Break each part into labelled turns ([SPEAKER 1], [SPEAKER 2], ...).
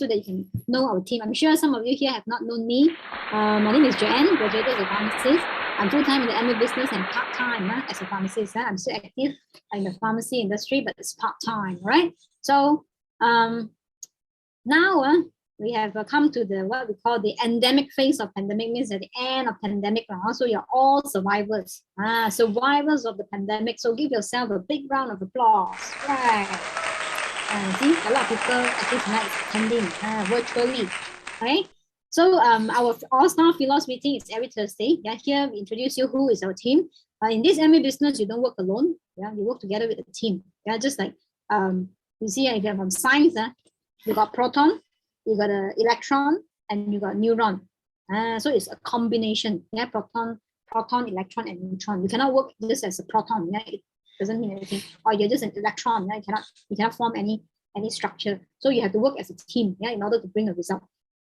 [SPEAKER 1] so that you can know our team. I'm sure some of you here have not known me. My name is Joanne, graduated as a pharmacist. I'm full-time in the Amway business and part-time as a pharmacist. I'm still active in the pharmacy industry, but it's part-time, right? So now we have come to the what we call the endemic phase of pandemic, means at the end of pandemic. Also, you're all survivors, survivors of the pandemic. So give yourself a big round of applause. Right. See, a lot of people actually tonight is attending virtually. Okay. So our all-star Philos meeting is every Thursday. Yeah, here we introduce you who is our team. In this MA business, you don't work alone. Yeah, you work together with a team. Yeah, just like you see, if you're from science, you got proton, you got an electron, and you got neuron. So it's a combination. Yeah, proton, electron, and neutron. You cannot work just as a proton. Yeah, it doesn't mean anything. Or you're just an electron. Yeah, you cannot form any structure. So you have to work as a team. Yeah, in order to bring a result.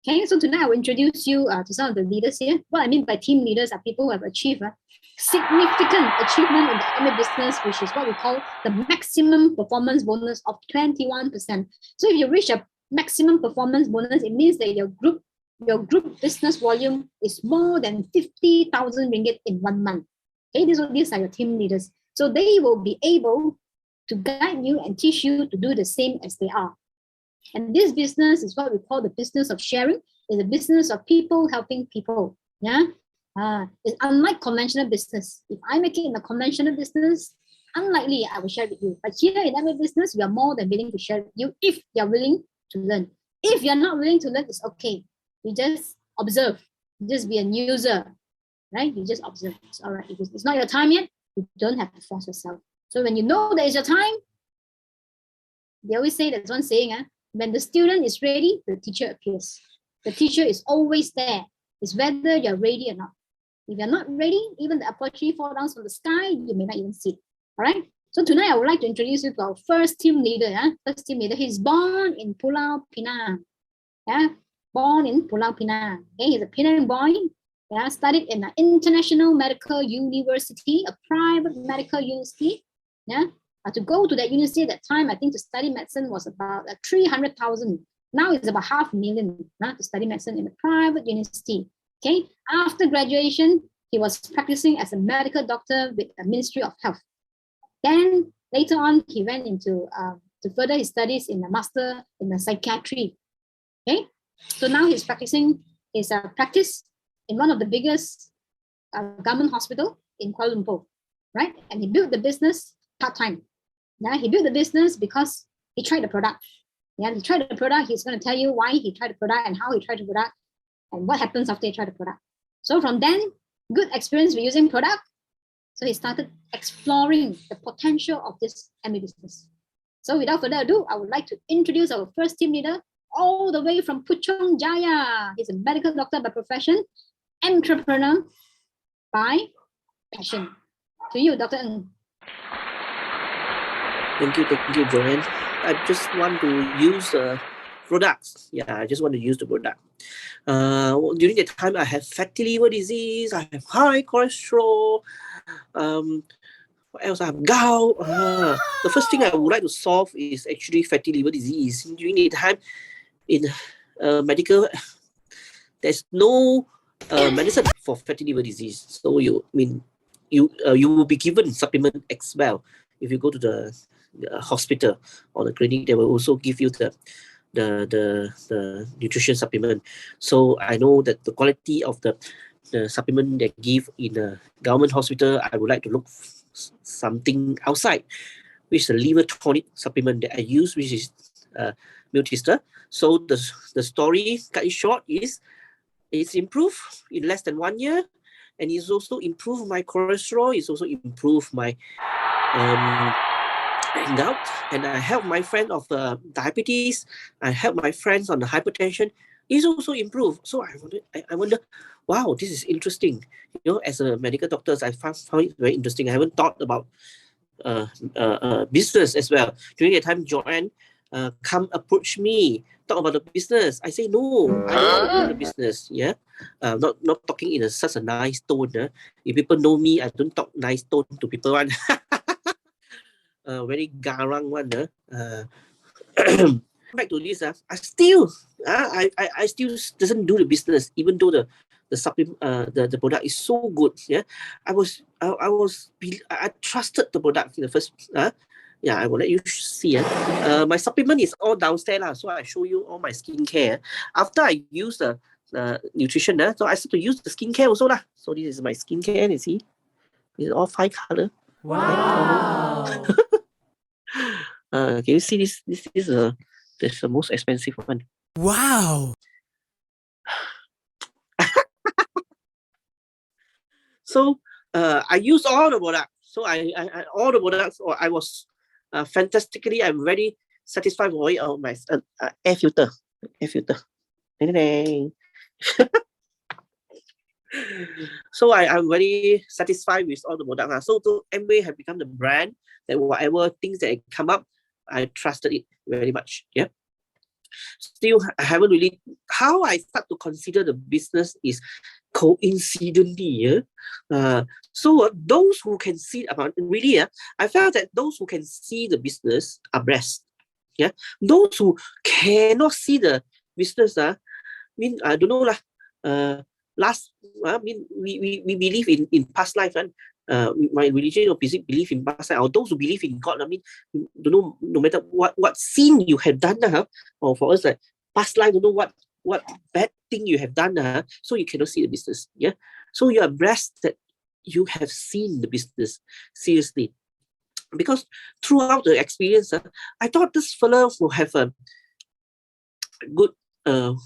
[SPEAKER 1] Okay, so tonight I will introduce you to some of the leaders here. What I mean by team leaders are people who have achieved significant achievement in the MA business, which is what we call the maximum performance bonus of 21%. So if you reach a maximum performance bonus, it means that your group business volume is more than 50,000 ringgit in 1 month. Okay, these are your team leaders. So they will be able to guide you and teach you to do the same as they are. And this business is what we call the business of sharing. It's a business of people helping people. Yeah, it's unlike conventional business. If I make it in a conventional business, unlikely I will share with you. But here in MA business, we are more than willing to share with you if you're willing to learn. If you're not willing to learn, it's okay. You just observe. You just be a user, right? You just observe. It's all right. If it's not your time yet, you don't have to force yourself. So when you know that it's your time, they always say, there's one saying, when the student is ready, the teacher appears. The teacher is always there. It's whether you're ready or not. If you're not ready, even the opportunity falls down from the sky, you may not even see it. All right? So tonight, I would like to introduce you to our first team leader. First team leader. He's born in Pulau Pinang. Yeah? Born in Pulau Pinang. Okay? He's a Penang boy. Yeah? Studied in an international medical university, a private medical university. Yeah? To go to that university at that time, I think to study medicine was about 300,000. Now it's about 500,000 to study medicine in a private university. Okay. After graduation, he was practicing as a medical doctor with the Ministry of Health. Then later on, he went into to further his studies in a master in the psychiatry. Okay. So now he's practicing his practice in one of the biggest government hospital in Kuala Lumpur, right? And he built the business part-time. Yeah, he built the business because he tried the product. Yeah, he tried the product. He's going to tell you why he tried the product and how he tried the product and what happens after he tried the product. So from then, good experience with using product. So he started exploring the potential of this MA business. So without further ado, I would like to introduce our first team leader all the way from Puchong Jaya. He's a medical doctor by profession, entrepreneur by passion. To you, Dr. Ng.
[SPEAKER 2] Thank you, Joanne. I just want to use products. Yeah, I just want to use the product. During the time, I have fatty liver disease. I have high cholesterol. What else? I have gout. The first thing I would like to solve is actually fatty liver disease. During the time, in medical, there's no medicine for fatty liver disease. So you will be given supplement as well. If you go to the hospital or the clinic, they will also give you the nutrition supplement. So I know that the quality of the supplement they give in a government hospital, I would like to look something outside, which is the liver tonic supplement that I use, which is Multister. So the story, cut it short, is it's improved in less than 1 year, and it's also improved my cholesterol. It's also improved my gout, and I help my friend of diabetes. I help my friends on the hypertension. It's also improved. So I wonder, wow, this is interesting. You know, as a medical doctor, I found it very interesting. I haven't thought about business as well. During the time, Joanne come approach me, talk about the business. I say no, I don't want to do the business. Yeah, not talking in such a nice tone. If people know me, I don't talk nice tone to people. One. Very garang one. Back to this, I still I still doesn't do the business, even though the supplement the product is so good. Yeah, I trusted the product in the first. Yeah, I will let you see. My supplement is all downstairs lah, so I show you all my skincare. After I use the nutrition, so I start to use the skincare also lah. So this is my skincare. You see, it's all 5 color.
[SPEAKER 3] Wow.
[SPEAKER 2] Can you see this? This is the most expensive one.
[SPEAKER 3] Wow.
[SPEAKER 2] So I use all the products. So I all the products. Or I was fantastically. I'm very satisfied with my air filter. Air filter. So I'm very satisfied with all the products. So Amway have become the brand that whatever things that come up, I trusted it very much. Yeah. Still, I haven't really. How I start to consider the business is coincidentally. So those who can see about really, I felt that those who can see the business are blessed. Yeah. Those who cannot see the business, I don't know lah. I mean, we believe in past life, and my religion or believe in past life, or those who believe in God. I mean, don't know, no matter what sin you have done, or for us, like past life, don't know what bad thing you have done, so you cannot see the business. Yeah, so you are blessed that you have seen the business seriously, because throughout the experience, I thought this fellow will have a good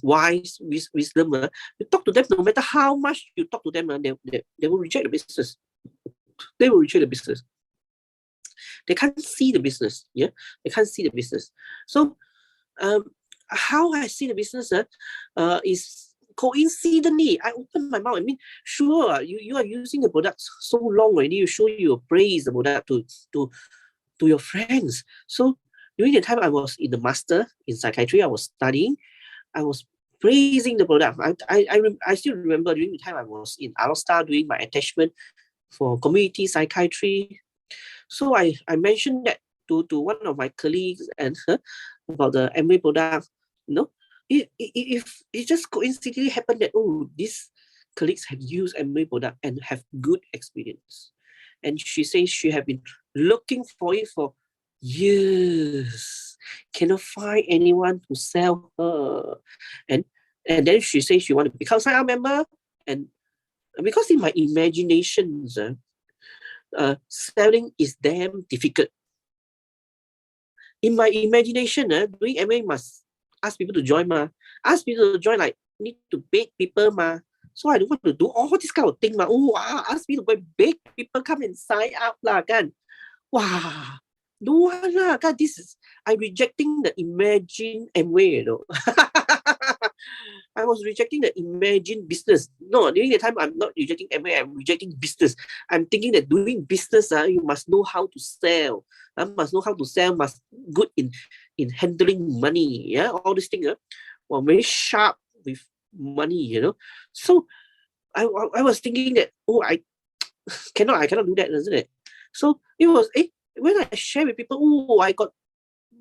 [SPEAKER 2] wise wisdom. You talk to them, no matter how much you talk to them, they will reject the business. They will reject the business. They can't see the business. Yeah, they can't see the business. So how I see the business is coincidentally. I open my mouth. I mean, sure, you are using the products so long already. You show you praise the product to your friends. So during the time I was in the master in psychiatry, I was studying. I was praising the product. I still remember during the time I was in Alostar doing my attachment for community psychiatry. So I mentioned that to one of my colleagues and about the Amway product. It just coincidentally happened that these colleagues have used Amway product and have good experience. And she says she have been looking for it for years, cannot find anyone to sell her, and then she says she want to become sign-up member, and because in my imaginations, selling is damn difficult. In my imagination, doing MA must ask people to join, ask people to join, like need to beg people, so I don't want to do all this kind of thing, ask me to go and beg people come and sign up lah, kan. Wow. No one lah, kan. This is, I'm rejecting the imagine Amway, I was rejecting the imagine business. No, during the time I'm not rejecting Amway, I'm rejecting business. I'm thinking that doing business, you must know how to sell. Must know how to sell, must good in handling money. Yeah, all these things. Very sharp with money, So I was thinking that, I cannot do that, isn't it? So it was when I share with people, I got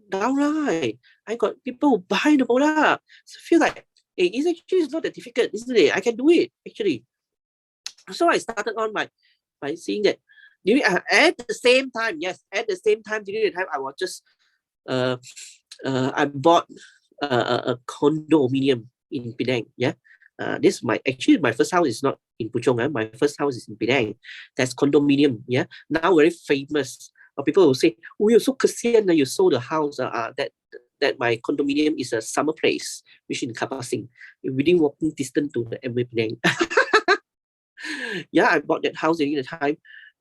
[SPEAKER 2] downline. I got people who buy the product. So I feel like, it's not that difficult, isn't it? I can do it, actually. So I started on by seeing that at the same time, during the time I was just I bought a condominium in Penang. Yeah. This my first house is not in Puchong. My first house is in Penang. That's condominium. Yeah. Now very famous. People will say, you're so kasian that you sold the house. That my condominium is a summer place, which in Kapasing, within walking distance to the Amway Penang. Yeah, I bought that house during the time.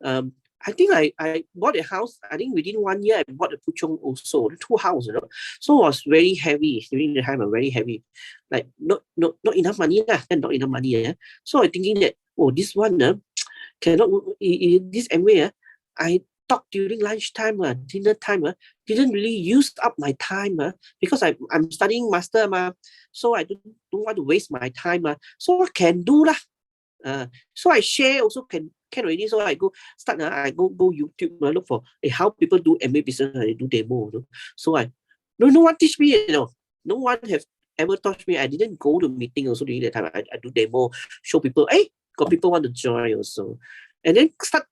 [SPEAKER 2] I think I bought a house. I think within 1 year, I bought a Puchong also, 2 houses. So it was very heavy during the time. I'm very heavy, like not enough money and not enough money. So I'm thinking that this one cannot. This Amway I talk during lunchtime, dinner time, didn't really use up my time, because I'm studying master, so I don't want to waste my time, so I can do lah. So I share also can already. So I go start. I go YouTube. Look for how people do MA business. They do demo. So no one teach me. No one have ever taught me, I didn't go to meeting also during that time. I do demo, show people, hey, got people want to join also. And then start,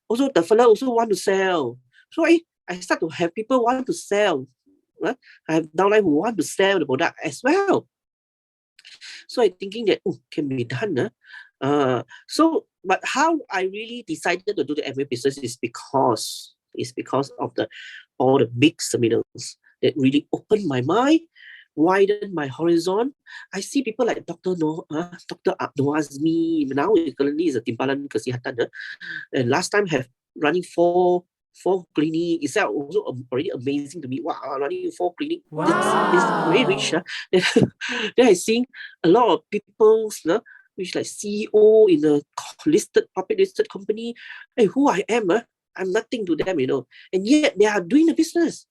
[SPEAKER 2] also the fella also want to sell. So I start to have people want to sell. Right? I have downline who want to sell the product as well. So I'm thinking that, can be done. But how I really decided to do the Amway business is because of all the big seminars that really opened my mind, widened my horizon. I see people like Dr. Dr. Abdul Azmi, now currently is a Timbalan Kesihatan, and last time have running four clinic. Is that also already amazing to me? Wow, running 4 clinic.
[SPEAKER 3] Wow.
[SPEAKER 2] It's very rich. Then I seeing a lot of people, which like CEO in a public listed company. Hey, who I am, I'm nothing to them, and yet they are doing the business.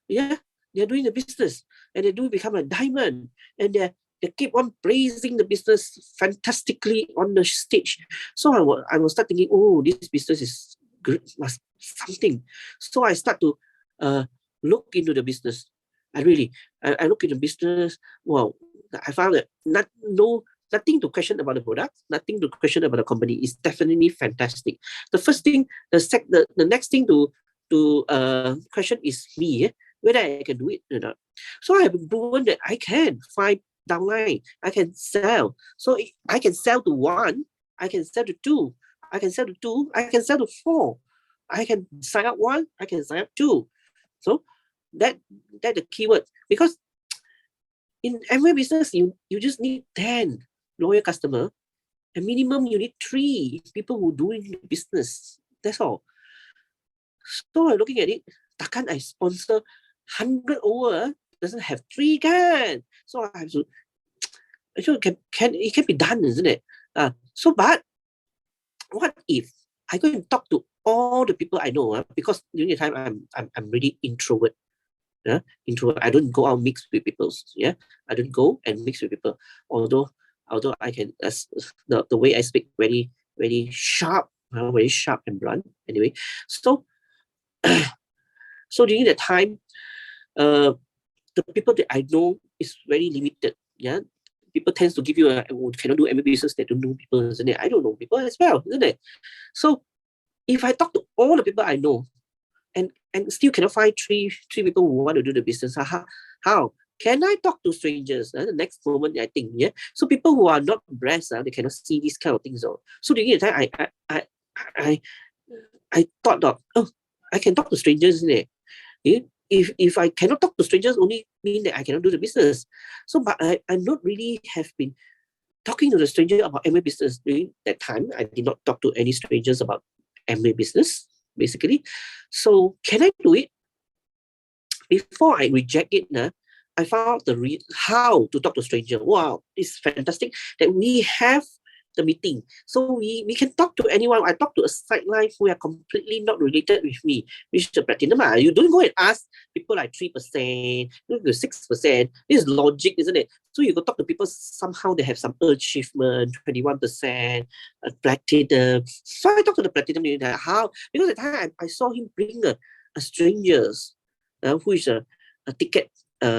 [SPEAKER 2] Yeah, they're doing the business, and they do become a diamond, and they keep on praising the business fantastically on the stage. So I will start thinking, this business is good, must something. So I start to look into the business. I look into business. Wow, I found that nothing to question about the product, nothing to question about the company. Is definitely fantastic. The first thing, the next thing to question is me, whether I can do it or not. So I have proven that I can find downline, I can sell. So I can sell to 1, I can sell to 2, I can sell to 2, I can sell to 4. I can sign up 1, I can sign up 2. So that the keyword, because in every business you just need 10 loyal customer, and minimum you need 3 people who doing business. That's all. So I'm looking at it, takkan I sponsor 100 over doesn't have 3 can. So I have to, actually it can be done, isn't it? So but what if I go and talk to all the people I know, because during the time I'm really introvert. Introvert. I don't go out mix with people. Yeah, I don't go and mix with people. Although I can, the way I speak very very sharp and blunt. Anyway, so so during that time, the people that I know is very limited. Yeah, people tends to give you cannot do every business. They don't know people, isn't it? I don't know people as well, isn't it? So if I talk to all the people I know, and still cannot find three people who want to do the business, how can I talk to strangers? The next moment, I think, yeah. So people who are not breast, they cannot see these kind of things. So during the time, I thought of, I can talk to strangers, isn't it? Yeah? If I cannot talk to strangers, only mean that I cannot do the business. So, but I'm not really have been talking to the stranger about Amway business during that time. I did not talk to any strangers about Amway business, basically. So can I do it? Before I reject it, I found how to talk to stranger. Wow, it's fantastic that we have the meeting. So we can talk to anyone. I talk to a sideline who are completely not related with me, which is the platinum. You don't go and ask people like 3%, 6%. This is logic, isn't it? So you go talk to people, somehow they have some achievement, 21%, platinum. So I talk to the platinum, how? Because at the time I saw him bring a strangers who is a ticket,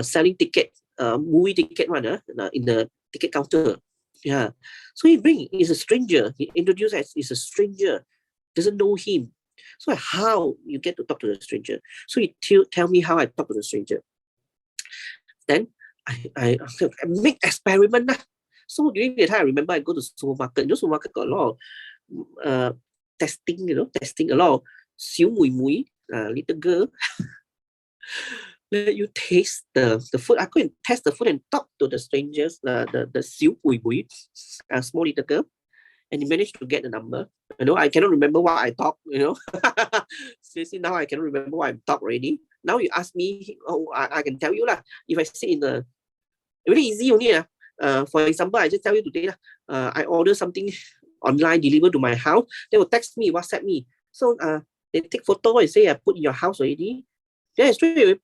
[SPEAKER 2] selling ticket, movie ticket one in the ticket counter. Yeah. So is a stranger. He introduced as is a stranger, doesn't know him. So how you get to talk to the stranger? So he tell me how I talk to the stranger. Then I make experiment. So during the time I remember I go to supermarket. Supermarket got a lot of testing, testing a lot of 小妹妹, little girl. Let you taste the food. I go and test the food and talk to the strangers, the 小妹妹, small little girl, and he managed to get the number. I cannot remember what I talk. Seriously, now I cannot remember what I talk already. Now you ask me, I can tell you lah. If I sit in the, really easy only for example, I just tell you today I order something online delivered to my house. They will text me, WhatsApp me. So they take photo and say I put in your house already. Then straight away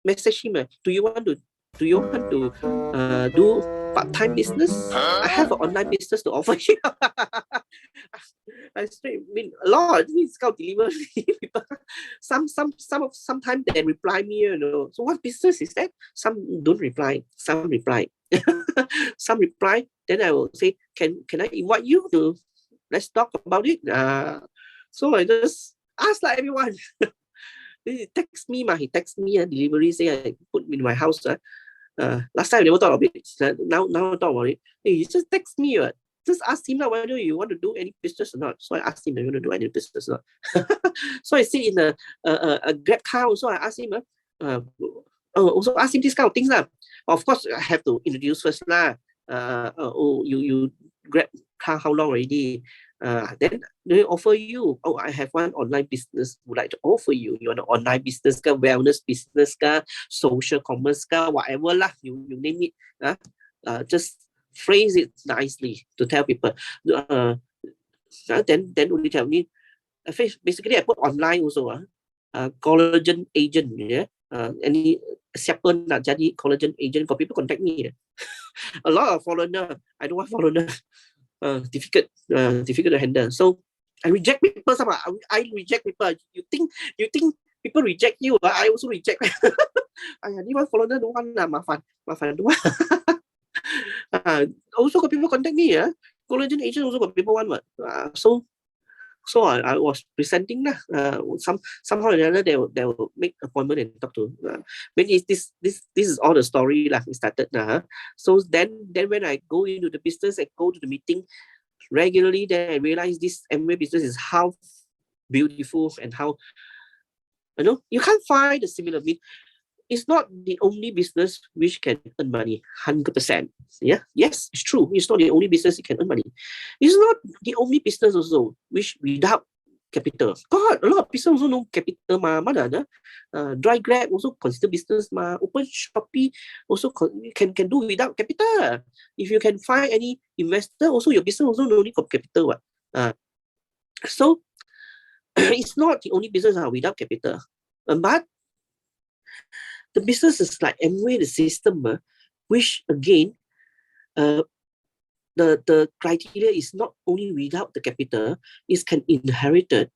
[SPEAKER 2] message him, do you want to do part-time business. I have an online business to offer you. I mean a lot. It's called delivery people. Sometimes they reply me, you know. So what business is that? Some don't reply. Some reply. Some reply. Then I will say, can I invite you to let's talk about it? So I just ask like everyone. He text me, he text me delivery say I put in my house. Last time I never thought of it. Now I thought about it. Hey, he just text me. Just ask him whether you want to do any business or not. So I asked him, do you want to do any business or not? So I sit in a Grab car. So I asked him, also ask him this kind of things. Of course, I have to introduce first. You Grab car how long already? Then they offer you, I have one online business would like to offer you. You want an online business, wellness business, social commerce, whatever lah, you name it. Just phrase it nicely to tell people. Then only tell me. Basically, I put online also. Collagen agent, yeah. Any siapa nak jadi collagen agent? Got people contact me. A lot of foreigner. I don't want foreigner. Difficult to handle. So I reject people. I reject people. You think people reject you? I also reject. I want foreigner don't want mafan don't want. Also got people contact me. Collagen agent also got people want. So I was presenting somehow or another they will make appointment and talk to. This is all the story it started. So then when I go into the business and go to the meeting regularly, then I realize this Amway business is how beautiful and how you can't find a similar. It's not the only business which can earn money 100%. Yeah, yes, it's true. It's not the only business that can earn money. It's not the only business also which without capital. God, a lot of business also no capital mana dry Grab also consider business Open Shopee also can do without capital. If you can find any investor, also your business also no need capital. So it's not the only business without capital. But the business is like Amway, the system, which again, the criteria is not only without the capital, it can inherit it,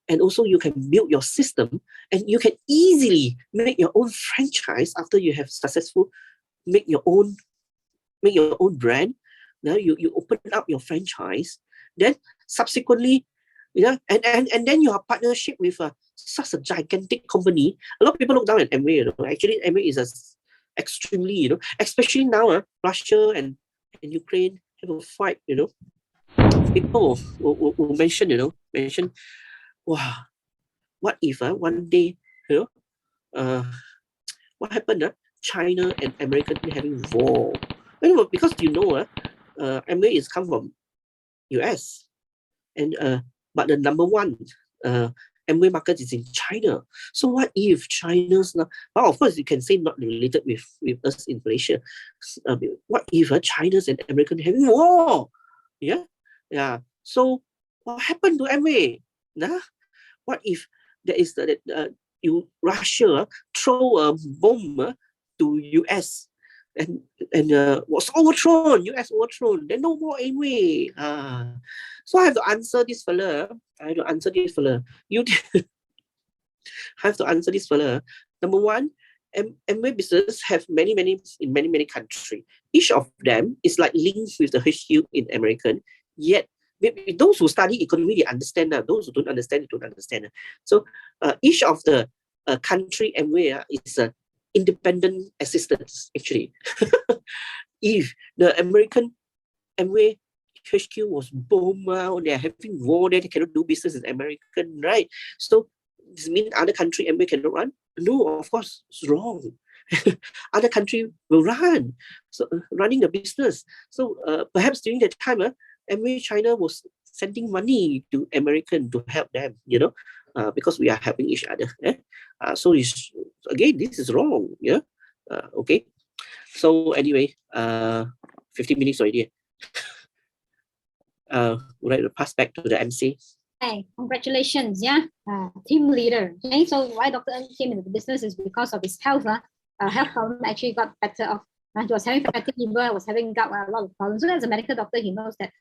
[SPEAKER 2] and also you can build your system, and you can easily make your own franchise after you have successful make your own brand. Now you open up your franchise, then subsequently, and then you have partnership with such a gigantic company. A lot of people look down at Amway. Actually, Amway is extremely, especially now, Russia and Ukraine have a fight. People will mention, wow, what if one day, what happened? China and America having war. Because Amway is come from US, and but the number one Amway market is in China. So what if China's now? Well, of course you can say not related with us in Malaysia. What if China's and American having war? Yeah. So what happened to Amway? What if there is Russia throw a bomb to US and was overthrown, US overthrown, then no more Amway. So I have to answer this fella. You have to answer this fella. Number one, Amway business have many in many countries. Each of them is like linked with the HQ in American. Yet those who study economy, they understand. Those who don't understand, they don't understand. So each of the country Amway is independent assistance actually. If the American Amway HQ was bombed out, they're having war, they cannot do business in American, right? So this means other country Amway cannot run? No, of course, it's wrong. Other country will run, so running the business. So perhaps during that time, Amway China was sending money to American to help them, because we are helping each other. So this is wrong. Okay. So anyway, 15 minutes already. Would like to pass back to the MC.
[SPEAKER 1] Hey, congratulations, team leader. Okay, so why Dr. Ng came into the business is because of his health. Health problem actually got better off. He was having fatty liver, was having gut, a lot of problems. So as a medical doctor, he knows that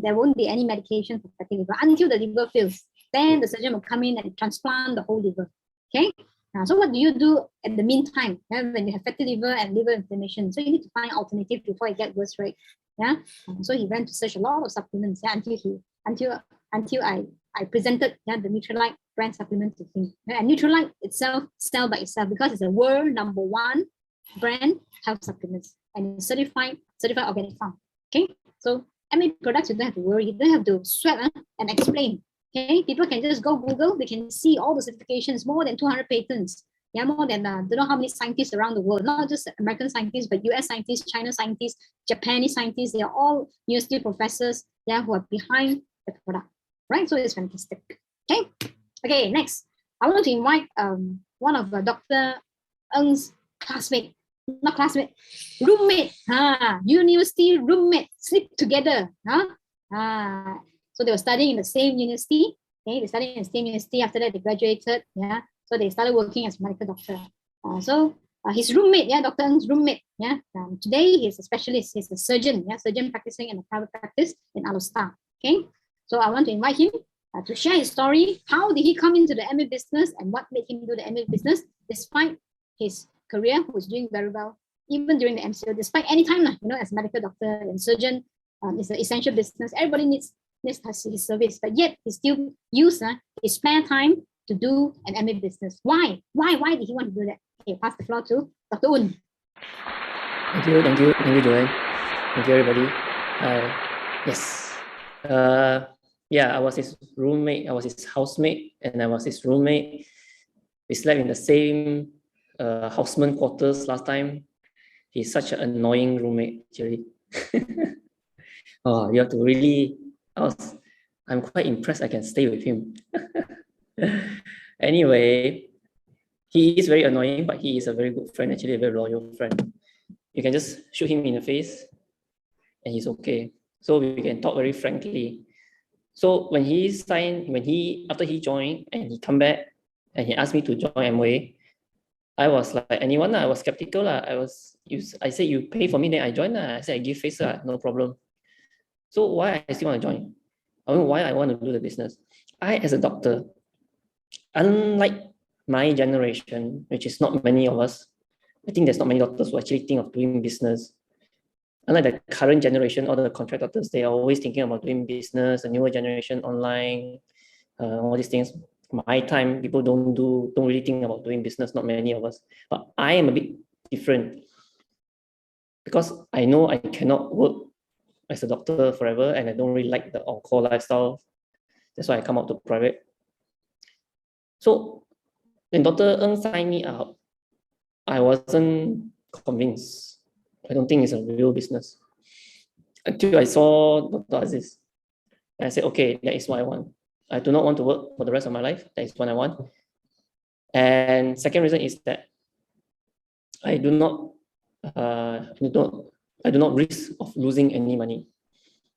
[SPEAKER 1] there won't be any medication for fatty liver until the liver fails. Then the surgeon will come in and transplant the whole liver. Okay. So what do you do at the meantime when you have fatty liver and liver inflammation? So you need to find alternative before it gets worse, right? Yeah. So he went to search a lot of supplements until I presented the Neutralite brand supplement to him. And Neutralite itself sell by itself because it's a world #1 brand health supplements and it's certified organic farm. Okay. So Amway products, you don't have to worry, you don't have to sweat and explain. Okay, people can just go Google, they can see all the certifications, more than 200 patents. Yeah, more than don't know how many scientists around the world, not just American scientists, but US scientists, China scientists, Japanese scientists. They are all university professors, who are behind the product, right? So it's fantastic. Okay, next. I want to invite one of Dr. Ng's roommate, university roommate, sleep together, so they were studying in the same university. Okay, they studied in the same university. After that, they graduated. Yeah, so they started working as a medical doctor. His roommate, Dr. Ng's roommate. Today he's a specialist. He's a surgeon. Surgeon practicing in a private practice in Alostar. Okay, so I want to invite him to share his story. How did he come into the Amway business and what made him do the Amway business despite his career, who was doing very well even during the MCO. Despite any time, as a medical doctor and surgeon, it's an essential business. Everybody needs his service, but yet he still use his spare time to do an Amway business. Why did he want to do that? Okay, pass the floor to Dr. Un.
[SPEAKER 4] Thank you, Joanne. Thank you, everybody. Yes. I was his roommate, I was his housemate, and I was his roommate. We slept in the same houseman quarters last time. He's such an annoying roommate, actually. You have to really, I'm quite impressed I can stay with him. Anyway, he is very annoying, but he is a very good friend, actually a very loyal friend. You can just shoot him in the face and he's okay. So we can talk very frankly. So when after he joined and he come back and he asked me to join Amway, I was like anyone, I was skeptical. I said, you pay for me, then I join. I said, I give face, no problem. So why I still want to join? Why I want to do the business. I, as a doctor, unlike my generation, which is not many of us, I think there's not many doctors who actually think of doing business. Unlike the current generation, all the contract doctors, they are always thinking about doing business, the newer generation, online, all these things. My time, people don't really think about doing business, not many of us. But I am a bit different because I know I cannot work as a doctor forever, and I don't really like the on-call lifestyle. That's why I come out to private. So when Dr. Ng signed me up, I wasn't convinced. I don't think it's a real business. Until I saw Dr. Aziz. And I said, okay, that is what I want. I do not want to work for the rest of my life. That is what I want. And second reason is that I do not risk of losing any money.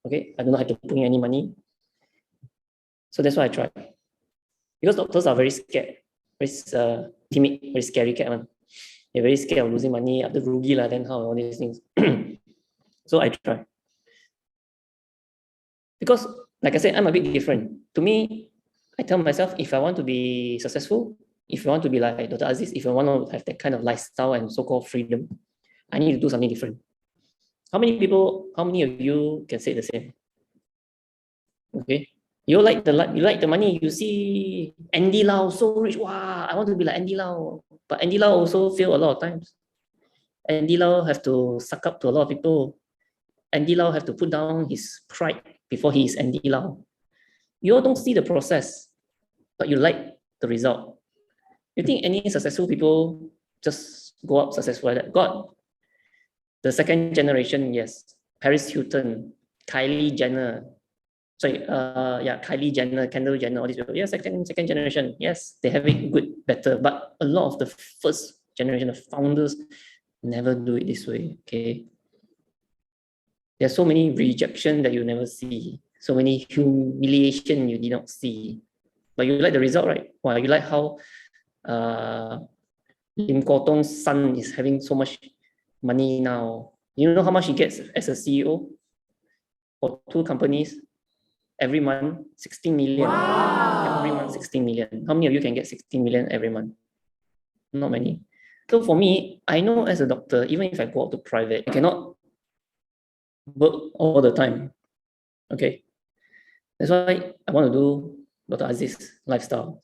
[SPEAKER 4] Okay, I do not have to put in any money. So that's why I try. Because doctors are very scared, very timid, very scary cat one. They're very scared of losing money, after rugi lah, then how, all these things. So I try. Because, like I said, I'm a bit different. To me, I tell myself, if I want to be successful, if I want to be like Dr. Aziz, if I want to have that kind of lifestyle and so-called freedom, I need to do something different. How many of you can say the same? Okay. You like the money. You see Andy Lau so rich. Wow, I want to be like Andy Lau. But Andy Lau also fail a lot of times. Andy Lau have to suck up to a lot of people. Andy Lau have to put down his pride before he is Andy Lau. You all don't see the process, but you like the result. You think any successful people just go up successful like that? God, the second generation, yes. Paris Hilton, Kylie Jenner, Kylie Jenner, Kendall Jenner, all these people. Yeah, second generation. Yes, they have it good, better. But a lot of the first generation, the founders, never do it this way. Okay. There's so many rejection that you never see. So many humiliation you did not see. But you like the result, right? Well, you like how Lim Kok Tong's son is having so much money now. You know how much he gets as a CEO for 2 companies? Every month, 16 million. Wow. Every month, 16 million. How many of you can get 16 million every month? Not many. So for me, I know as a doctor, even if I go out to private, I cannot work all the time. Okay. That's why I want to do Dr. Aziz's lifestyle.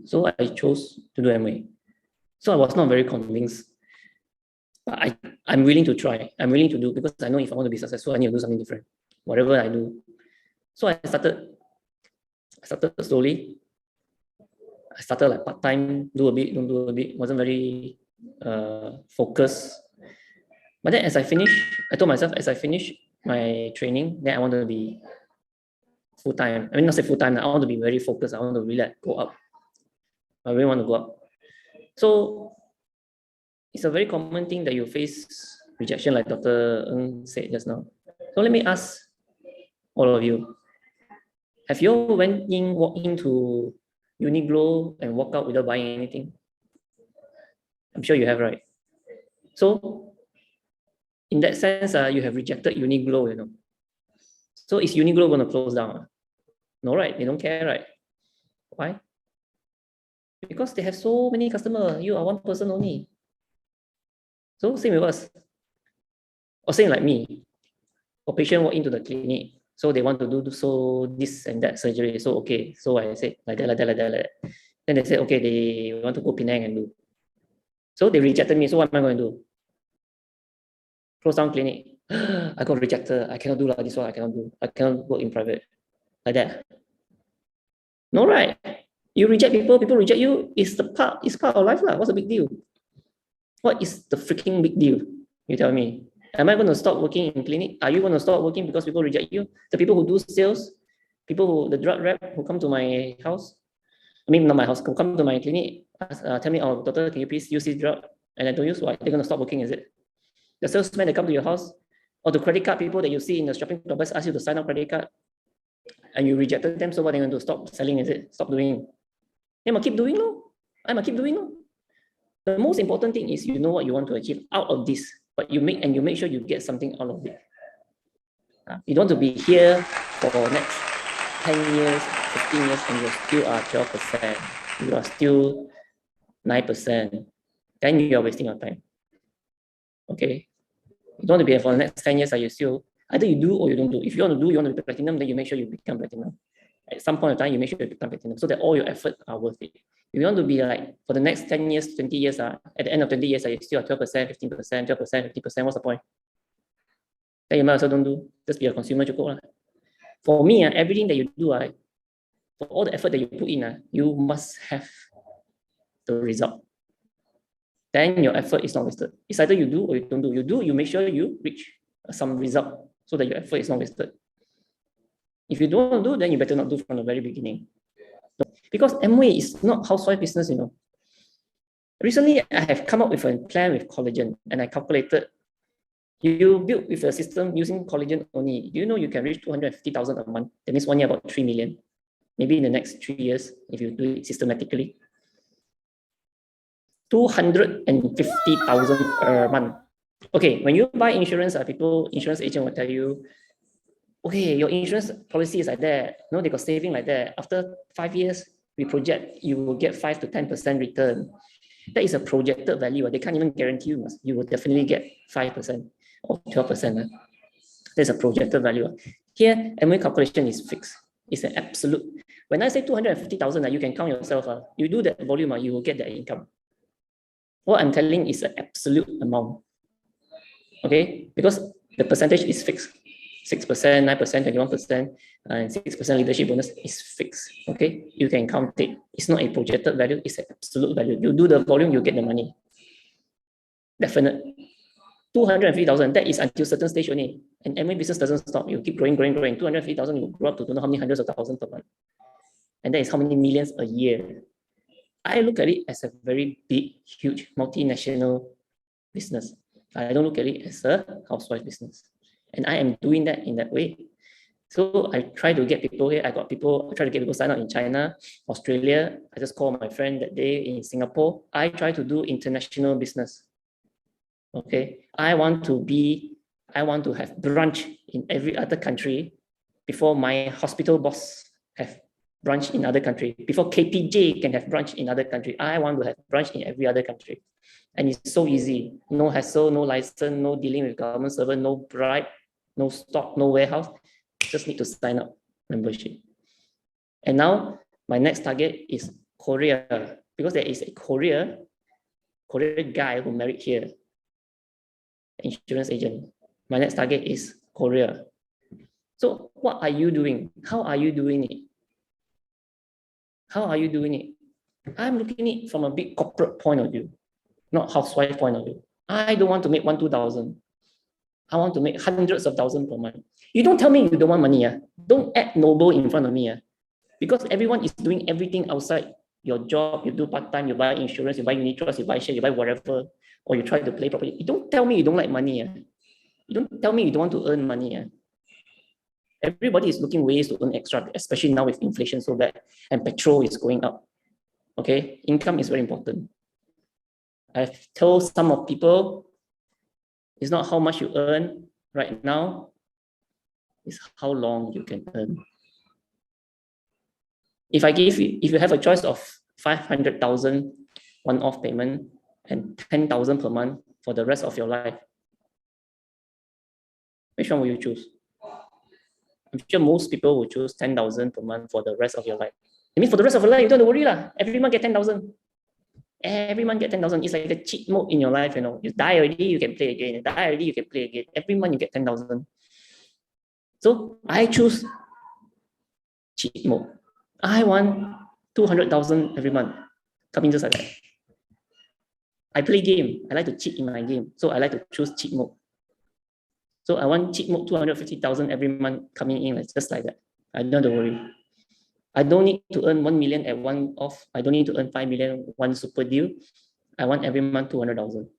[SPEAKER 4] So I chose to do Amway. So I was not very convinced. But I'm willing to try. I'm willing to do, because I know if I want to be successful, I need to do something different. Whatever I do. So I started slowly. I started like part-time, do a bit, don't do a bit. Wasn't very focused. But then as I told myself, as I finish my training, then I want to be full-time. I mean, not say full-time, I want to be very focused. I want to really like, go up. I really want to go up. So it's a very common thing that you face rejection, like Dr. Ng said just now. So let me ask all of you. Have you walked into Uniqlo and walk out without buying anything? I'm sure you have, right? So in that sense, you have rejected Uniqlo, you know. So is Uniqlo going to close down? No, right? They don't care, right? Why? Because they have so many customers. You are one person only. So same with us. Or same like me. A patient walk into the clinic, so they want to do this and that surgery. So okay, so I said like that. Then they said okay, they want to go Penang and do. So they rejected me. So what am I going to do? Close down clinic. I got rejected. I cannot do like this one. I cannot do. I cannot work in private like that. No, right? You reject people. People reject you. It's part of life, lah. What's the big deal? What is the freaking big deal? You tell me. Am I going to stop working in clinic? Are you going to stop working because people reject you? The people who do sales, the drug rep who come to my house, I mean, not my house, who come to my clinic, tell me, oh, doctor, can you please use this drug? And I don't use, why? They're going to stop working, is it? The salesman that come to your house, or the credit card people that you see in the shopping complex ask you to sign up credit card, and you rejected them, so what are they going to do? Stop selling, is it? Stop doing. I'm going to keep doing, no? I'm going to keep doing, no? The most important thing is you know what you want to achieve out of this, but you make sure you get something out of it. You don't want to be here for the next 10 years, 15 years, and you still are 12%. You are still 9%. Then you are wasting your time. Okay? You don't want to be here for the next 10 years, and you still, either you do or you don't do. If you want to be platinum, then you make sure you become platinum. At some point in time, you make sure you become platinum so that all your efforts are worth it. If you want to be like for the next 10 years, 20 years, at the end of 20 years, you still are 12%, 15%, 12%, 50%, what's the point? Then you might as well don't do. Just be a consumer. For me, everything that you do, for all the effort that you put in, you must have the result. Then your effort is not wasted. It's either you do or you don't do. You do, you make sure you reach some result so that your effort is not wasted. If you don't do, then you better not do from the very beginning. Because Amway is not housewife business, you know. Recently, I have come up with a plan with collagen, and I calculated you build with a system using collagen only. Do you know you can reach 250,000 a month? That means 1 year about 3 million. Maybe in the next 3 years, if you do it systematically. 250,000 per month. Okay, when you buy insurance, insurance agent will tell you, okay, your insurance policy is like that. No, they got saving like that. After 5 years, we project you will get 5 to 10% return. That is a projected value. They can't even guarantee you will definitely get 5% or 12%. That's a projected value. Here, Amway calculation is fixed. It's an absolute. When I say 250,000, you can count yourself. You do that volume, you will get that income. What I'm telling is an absolute amount. Okay, because the percentage is fixed. 6%, 9%, 21%, and 6% leadership bonus is fixed. Okay, you can count it. It's not a projected value, it's an absolute value. You do the volume, you get the money. Definite. 250,000, that is until certain stage only. And Amway business doesn't stop. You keep growing. 250,000, you grow up to don't know how many hundreds of thousands per month. And that is how many millions a year. I look at it as a very big, huge, multinational business. I don't look at it as a housewife business. And I am doing that in that way. So I try to get people here. I try to get people sign up in China, Australia. I just called my friend that day in Singapore. I try to do international business. Okay, I want to have branch in every other country before my hospital boss have branch in other country, before KPJ can have branch in other country. I want to have branch in every other country. And it's so easy. No hassle, no license, no dealing with government servant, no bribe, no stock, no warehouse. Just need to sign up membership. And now my next target is Korea, because there is a Korean guy who married here, insurance agent. My next target is Korea. So what are you doing? How are you doing it? How are you doing it? I'm looking at it from a big corporate point of view, not housewife point of view. I don't want to make 1,000-2,000. I want to make hundreds of thousands per month. You don't tell me you don't want money. Don't act noble in front of me. Because everyone is doing everything outside your job. You do part-time, you buy insurance, you buy unit trust, you buy share, you buy whatever, or you try to play property. You don't tell me you don't like money. You don't tell me you don't want to earn money. Everybody is looking ways to earn extra, especially now with inflation so bad and petrol is going up. Okay, income is very important. I've told some of people, it's not how much you earn right now, it's how long you can earn. If you have a choice of 500,000 one-off payment and 10,000 per month for the rest of your life, which one will you choose? I'm sure most people will choose 10,000 per month for the rest of your life. It means for the rest of your life, you don't have to worry lah. Every month get 10,000. Every month get 10,000. It's like a cheat mode in your life, you know. You die already, you can play again. You die already, you can play again. Every month you get 10,000. So I choose cheat mode. I want 200,000 every month. Coming just like that. I play game. I like to cheat in my game. So I like to choose cheat mode. So I want cheat mode 250,000 every month coming in, just like that. I don't have to worry. I don't need to earn 1 million at one off. I don't need to earn 5 million one super deal. I want every month 200,000.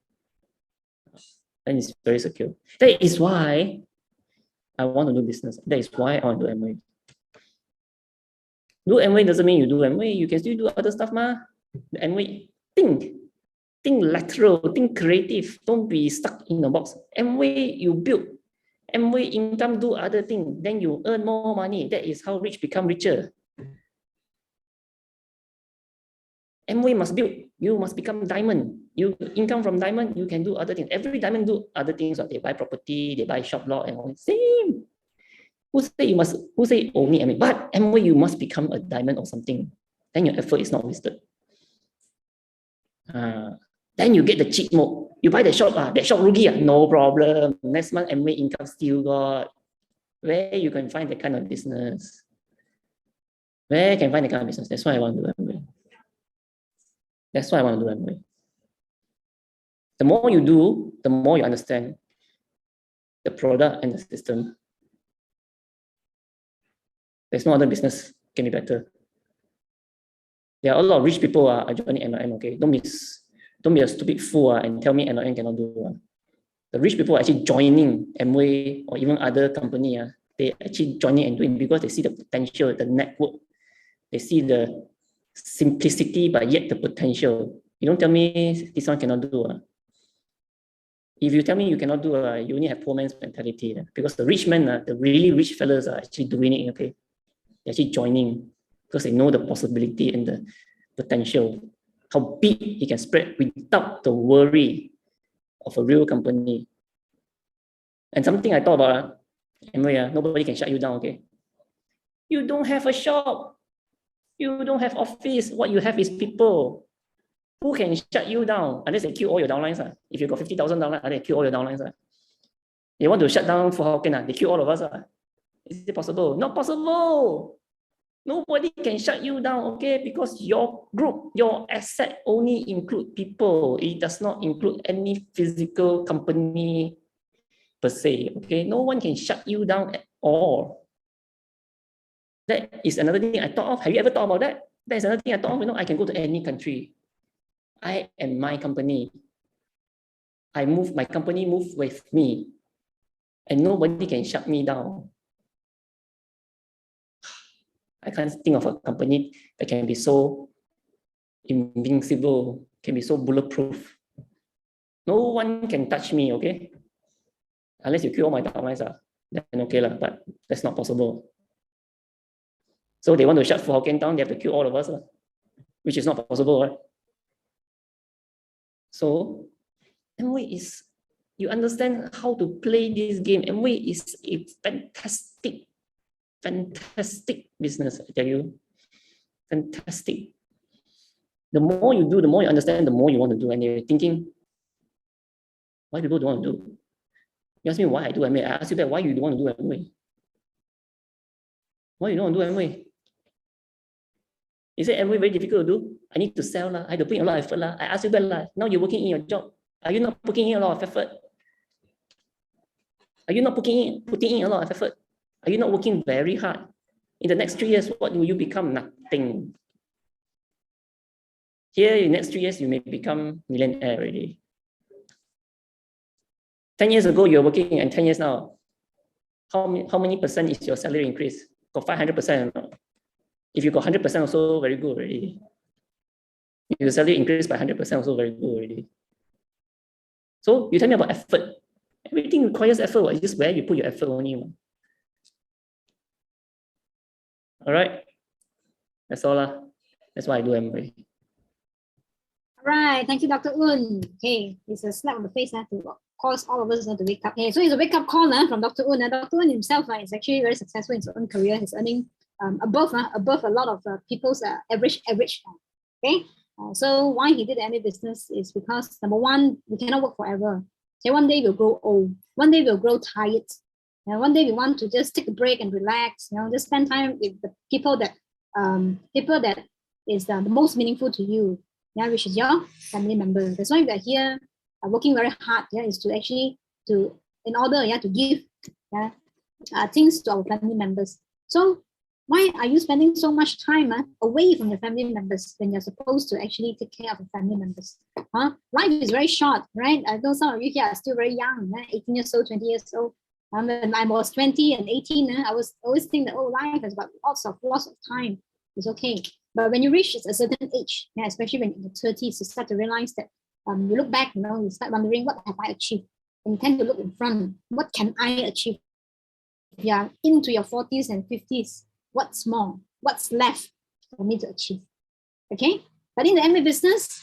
[SPEAKER 4] And it's very secure. That is why I want to do business. That is why I want to do Amway. Do Amway doesn't mean you do Amway. You can still do other stuff, ma. The Amway, think lateral, think creative. Don't be stuck in a box. Amway, you build. Amway income, do other things. Then you earn more money. That is how rich become richer. Amway must build. You must become diamond. You income from diamond, you can do other things. Every diamond do other things. They buy property, they buy shop lot, and all. Same. Who say only Amway? But Amway, you must become a diamond or something. Then your effort is not wasted. Then you get the cheat mode. You buy the shop, that shop rugi, no problem. Next month Amway income still got. Where you can find that kind of business? Where you can find that kind of business? That's why I want to do Amway. That's why I want to do Amway. The more you do, the more you understand the product and the system. There's no other business can be better. There are a lot of rich people are joining MLM, okay? Don't be a stupid fool and tell me MLM cannot do. The rich people are actually joining Amway or even other company. They actually joining and doing because they see the potential, the network. They see the simplicity, but yet the potential. You don't tell me this one cannot do. If you tell me you cannot do, you only have poor man's mentality. Because the rich men, the really rich fellas are actually doing it, okay? They're actually joining because they know the possibility and the potential, how big it can spread without the worry of a real company. And something I thought about, Amway, nobody can shut you down, okay? You don't have a shop. You don't have office. What you have is people. Who can shut you down? Unless they kill all your downlines. If you got 50,000 downlines, they kill all your downlines. They want to shut down for Hokkien, they kill all of us. Is it possible? Not possible. Nobody can shut you down, okay? Because your group, your asset only include people. It does not include any physical company per se, okay? No one can shut you down at all. That is another thing I thought of. Have you ever thought about that? That is another thing I thought of. I can go to any country. I am my company. My company move with me. And nobody can shut me down. I can't think of a company that can be so invincible, can be so bulletproof. No one can touch me, okay? Unless you kill all my downlines, then okay lah, but that's not possible. So they want to shut for Hokkien Town, they have to kill all of us, which is not possible, right? So Amway is, you understand how to play this game. Amway is a fantastic business, I tell you. Fantastic. The more you do, the more you understand, the more you want to do. And you're thinking, why people don't want to do? You ask me why I do Amway. I ask you that, why you don't want to do Amway? Why you don't want to do Amway? Is it Amway very difficult to do? I need to sell. I have to put in a lot of effort. I ask you that. Now you're working in your job. Are you not putting in a lot of effort? Are you not putting in a lot of effort? Are you not working very hard? In the next 3 years, what will you become? Nothing. Here, in the next 3 years, you may become millionaire already. 10 years ago, you're working, and 10 years now, how many percent is your salary increase? Got 500% or not? If you got 100% also, very good already. If your salary increase by 100% also, very good already. So you tell me about effort. Everything requires effort. It's just where you put your effort only. All right. That's all. That's why I do Amway.
[SPEAKER 1] All right. Thank you, Dr. Un. Okay, it's a slap on the face to cause all of us to wake up. Okay, so it's a wake-up call from Dr. Un. Dr. Un himself is actually very successful in his own career. He's earning above a lot of people's average. Okay. So why he did any business is because, number one, we cannot work forever. So one day we'll grow old. One day we'll grow tired. And one day we want to just take a break and relax. Just spend time with the people that is the most meaningful to you. Yeah, which is your family member. That's why we are here, working very hard. Yeah, is to actually in order to give things to our family members. So why are you spending so much time away from your family members when you're supposed to actually take care of your family members? Life is very short, right? I know some of you here are still very young, 18 years old, 20 years old. When I was 20 and 18, I was always think that, life has got lots of time. It's okay. But when you reach a certain age, especially when you're in the 30s, you start to realize that you look back, you start wondering, what have I achieved? And you tend to look in front. What can I achieve? If you are into your 40s and 50s, what's more? What's left for me to achieve? Okay? But in the Amway business,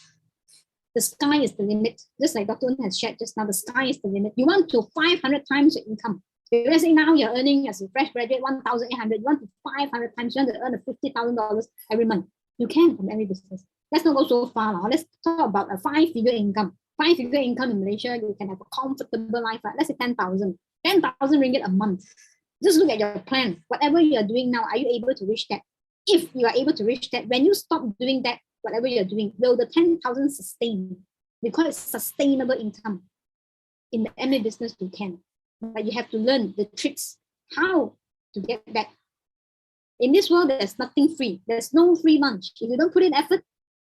[SPEAKER 1] the sky is the limit. Just like Dr. Un has shared just now, the sky is the limit. You want to 500 times your income. Let's say now you're earning as a fresh graduate 1,800. You want to 500 times, you want to earn $50,000 every month. You can from Amway business. Let's not go so far now. Let's talk about a 5-figure income. 5-figure income in Malaysia, you can have a comfortable life. Let's say 10,000. 10,000 ringgit a month. Just look at your plan. Whatever you are doing now, are you able to reach that? If you are able to reach that, when you stop doing that, whatever you're doing, will the 10,000 sustain? We call it sustainable income. In the Amway business, you can. But you have to learn the tricks, how to get that. In this world, there's nothing free. There's no free lunch. If you don't put in effort,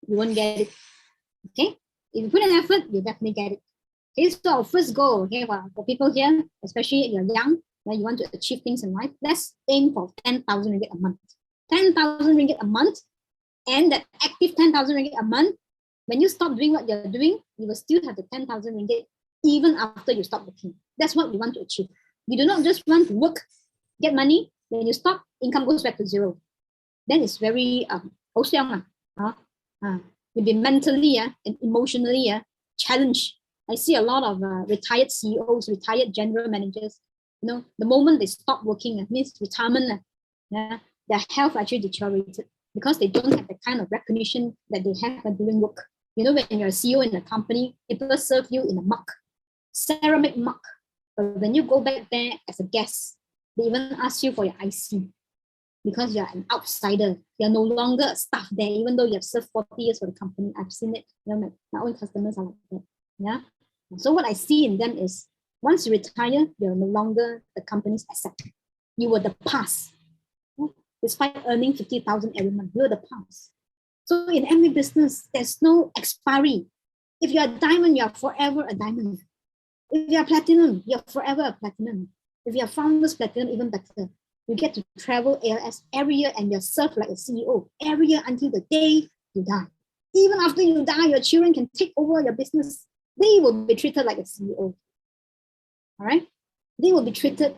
[SPEAKER 1] you won't get it. Okay? If you put in effort, you'll definitely get it. Okay, so our first goal, okay, for people here, especially if you're young, when you want to achieve things in life, let's aim for 10,000 ringgit a month. 10,000 ringgit a month, and that active 10,000 ringgit a month, when you stop doing what you're doing, you will still have the 10,000 ringgit even after you stop working. That's what we want to achieve. You do not just want to work, get money, when you stop, income goes back to zero. Then it's very you'll be mentally and emotionally challenged. I see a lot of retired CEOs, retired general managers. The moment they stop working, means retirement, their health actually deteriorated because they don't have the kind of recognition that they have when doing work. When you're a CEO in a company, people serve you in a mug, ceramic mug. But when you go back there as a guest, they even ask you for your IC because you're an outsider. You're no longer a staff there, even though you have served 40 years for the company. I've seen it. My own customers are like that. Yeah. So what I see in them is, once you retire, you're no longer the company's asset. You were the past. Despite earning 50,000 every month, you're the past. So in every business, there's no expiry. If you're a diamond, you're forever a diamond. If you're platinum, you're forever a platinum. If you're founders platinum, even better. You get to travel ALS every year and you're served like a CEO every year until the day you die. Even after you die, your children can take over your business. they will be treated like a CEO. All right? They will be treated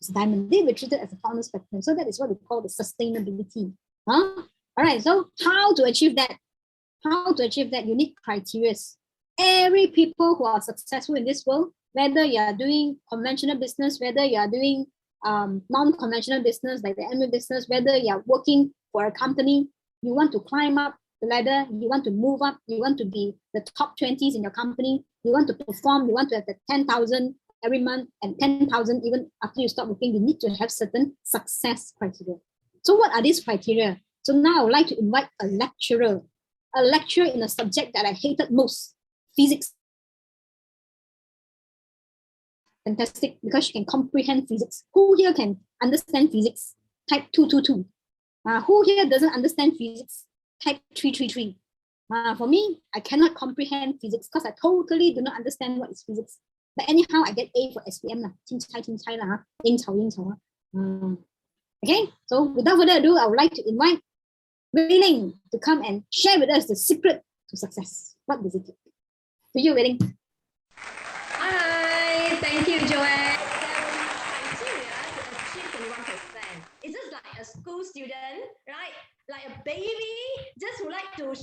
[SPEAKER 1] as a diamond. They will be treated as a founder spectrum. So that is what we call the sustainability. Huh? All right, so how to achieve that? How to achieve that? You need criteria. Every people who are successful in this world, whether you are doing conventional business, whether you are doing non-conventional business like the Amway business, whether you are working for a company, you want to climb up the ladder, you want to move up, you want to be the top 20s in your company, you want to perform, you want to have the 10,000 every month and 10,000 even after you stop working, you need to have certain success criteria. So what are these criteria? So now I would like to invite a lecturer in a subject that I hated most, physics. Fantastic, because she can comprehend physics. Who here can understand physics? Type 222. Who here doesn't understand physics? Type 333. For me, I cannot comprehend physics because I totally do not understand what is physics. But anyhow, I get A for SPM lah. Okay, so without further ado, I would like to invite Wei Ling to come and share with us the secret to success. What does it take? To you, Wei Ling.
[SPEAKER 5] Hi, thank you, Joanne. 7 criteria to achieve 21%. It's just like a school student, right? Like a baby, just would like to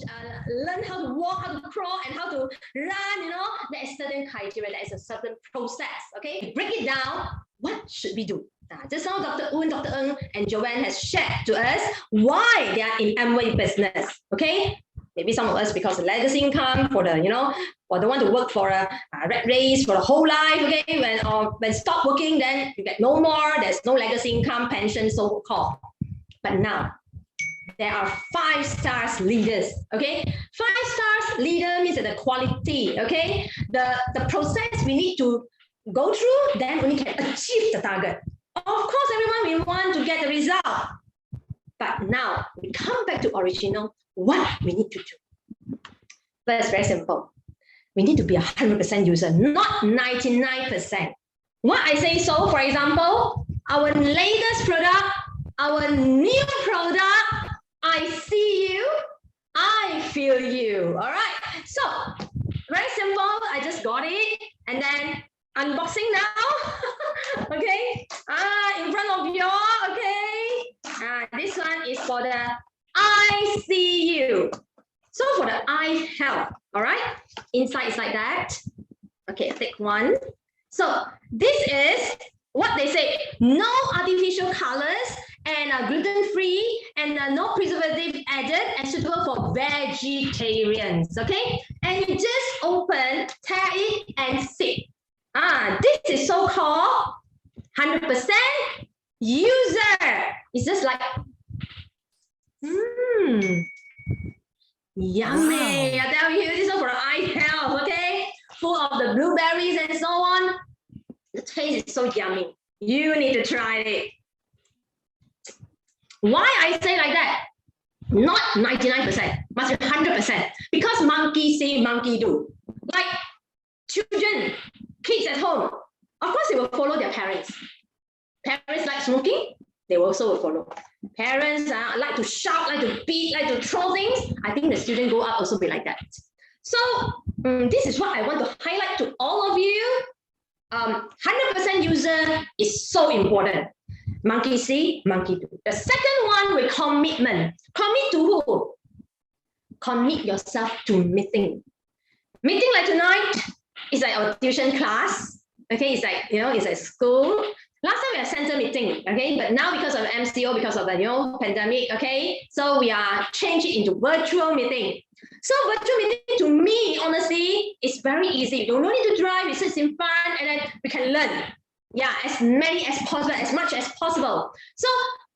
[SPEAKER 5] learn how to walk, how to crawl, and how to run, you know, there is certain criteria, there is a certain process, okay? Break it down, what should we do? Just now, Dr. Ng, and Joanne has shared to us why they are in Amway business, okay? Maybe some of us because of legacy income, for the, you know, for the one to work for a rat race for the whole life, okay? When stop working, then you get no more, there's no legacy income, pension, so-called. But now, there are 5 stars leaders, okay? 5 stars leader means that the quality, okay? The process we need to go through, then we can achieve the target. Of course, everyone, we want to get the result. But now, we come back to original, what we need to do. First, very simple. We need to be 100% user, not 99%. What I say so, for example, our latest product, our new product, I see you, I feel you, all right? So, very simple, I just got it, and then unboxing now, okay? In front of you, okay? This one is for the I see you. So for the eye health, all right? Inside is like that. Okay, take one. So this is what they say, no artificial colors, and gluten-free, and no preservative added, and suitable for vegetarians, okay? And you just open, tear it, and sip. This is so-called 100% user. It's just like, yummy. I tell you, this is for eye health, okay? Full of the blueberries and so on. The taste is so yummy. You need to try it. Why I say like that? Not 99%, must be 100%. Because monkey see, monkey do. Like children, kids at home, of course they will follow their parents. Parents like smoking, they also will follow. Parents like to shout, like to beat, like to throw things. I think the student go up also be like that. So this is what I want to highlight to all of you. 100% user is so important. Monkey see, monkey do. The second one with commitment. Commit to who? Commit yourself to meeting. Meeting like tonight is like our tuition class. Okay, it's like, you know, it's like school. Last time we had center meeting, okay, but now because of MCO, because of the, you know, pandemic, okay, so we are changing into virtual meeting. So virtual meeting to me, honestly, is very easy. You don't need to drive, it sits in front, and then we can learn. Yeah, as many as possible, as much as possible. So,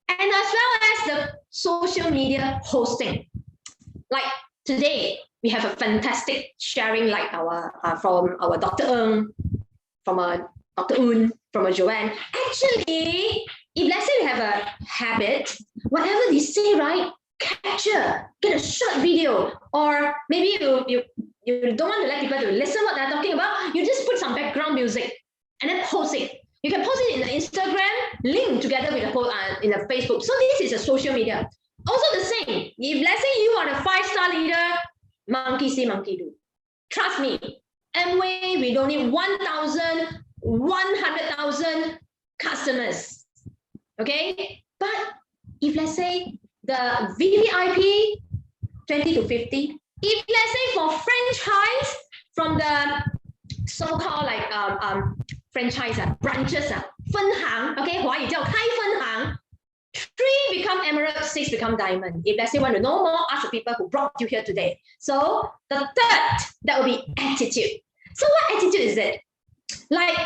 [SPEAKER 5] and as well as the social media hosting. Like today, we have a fantastic sharing, like our from our Dr. Ng, from a Dr. Un, from a Joanne. Actually, if let's say you have a habit, whatever they say, right, capture, get a short video, or maybe you don't want to let people to listen what they're talking about, you just put some background music and then post it. You can post it in the Instagram, link together with the post in the Facebook. So this is a social media. Also the same, if let's say you are the 5-star leader, monkey see, monkey do. Trust me, Amway, we don't need 1,000, 100,000 customers. Okay, but if let's say the VVIP 20 to 50, if let's say for franchise from the so-called like franchise branches 分行 okay 华语叫开分行 3 become emerald 6 become diamond. If let's say you want to know more, ask the people who brought you here today. So the third, that will be attitude. So what attitude is it? Like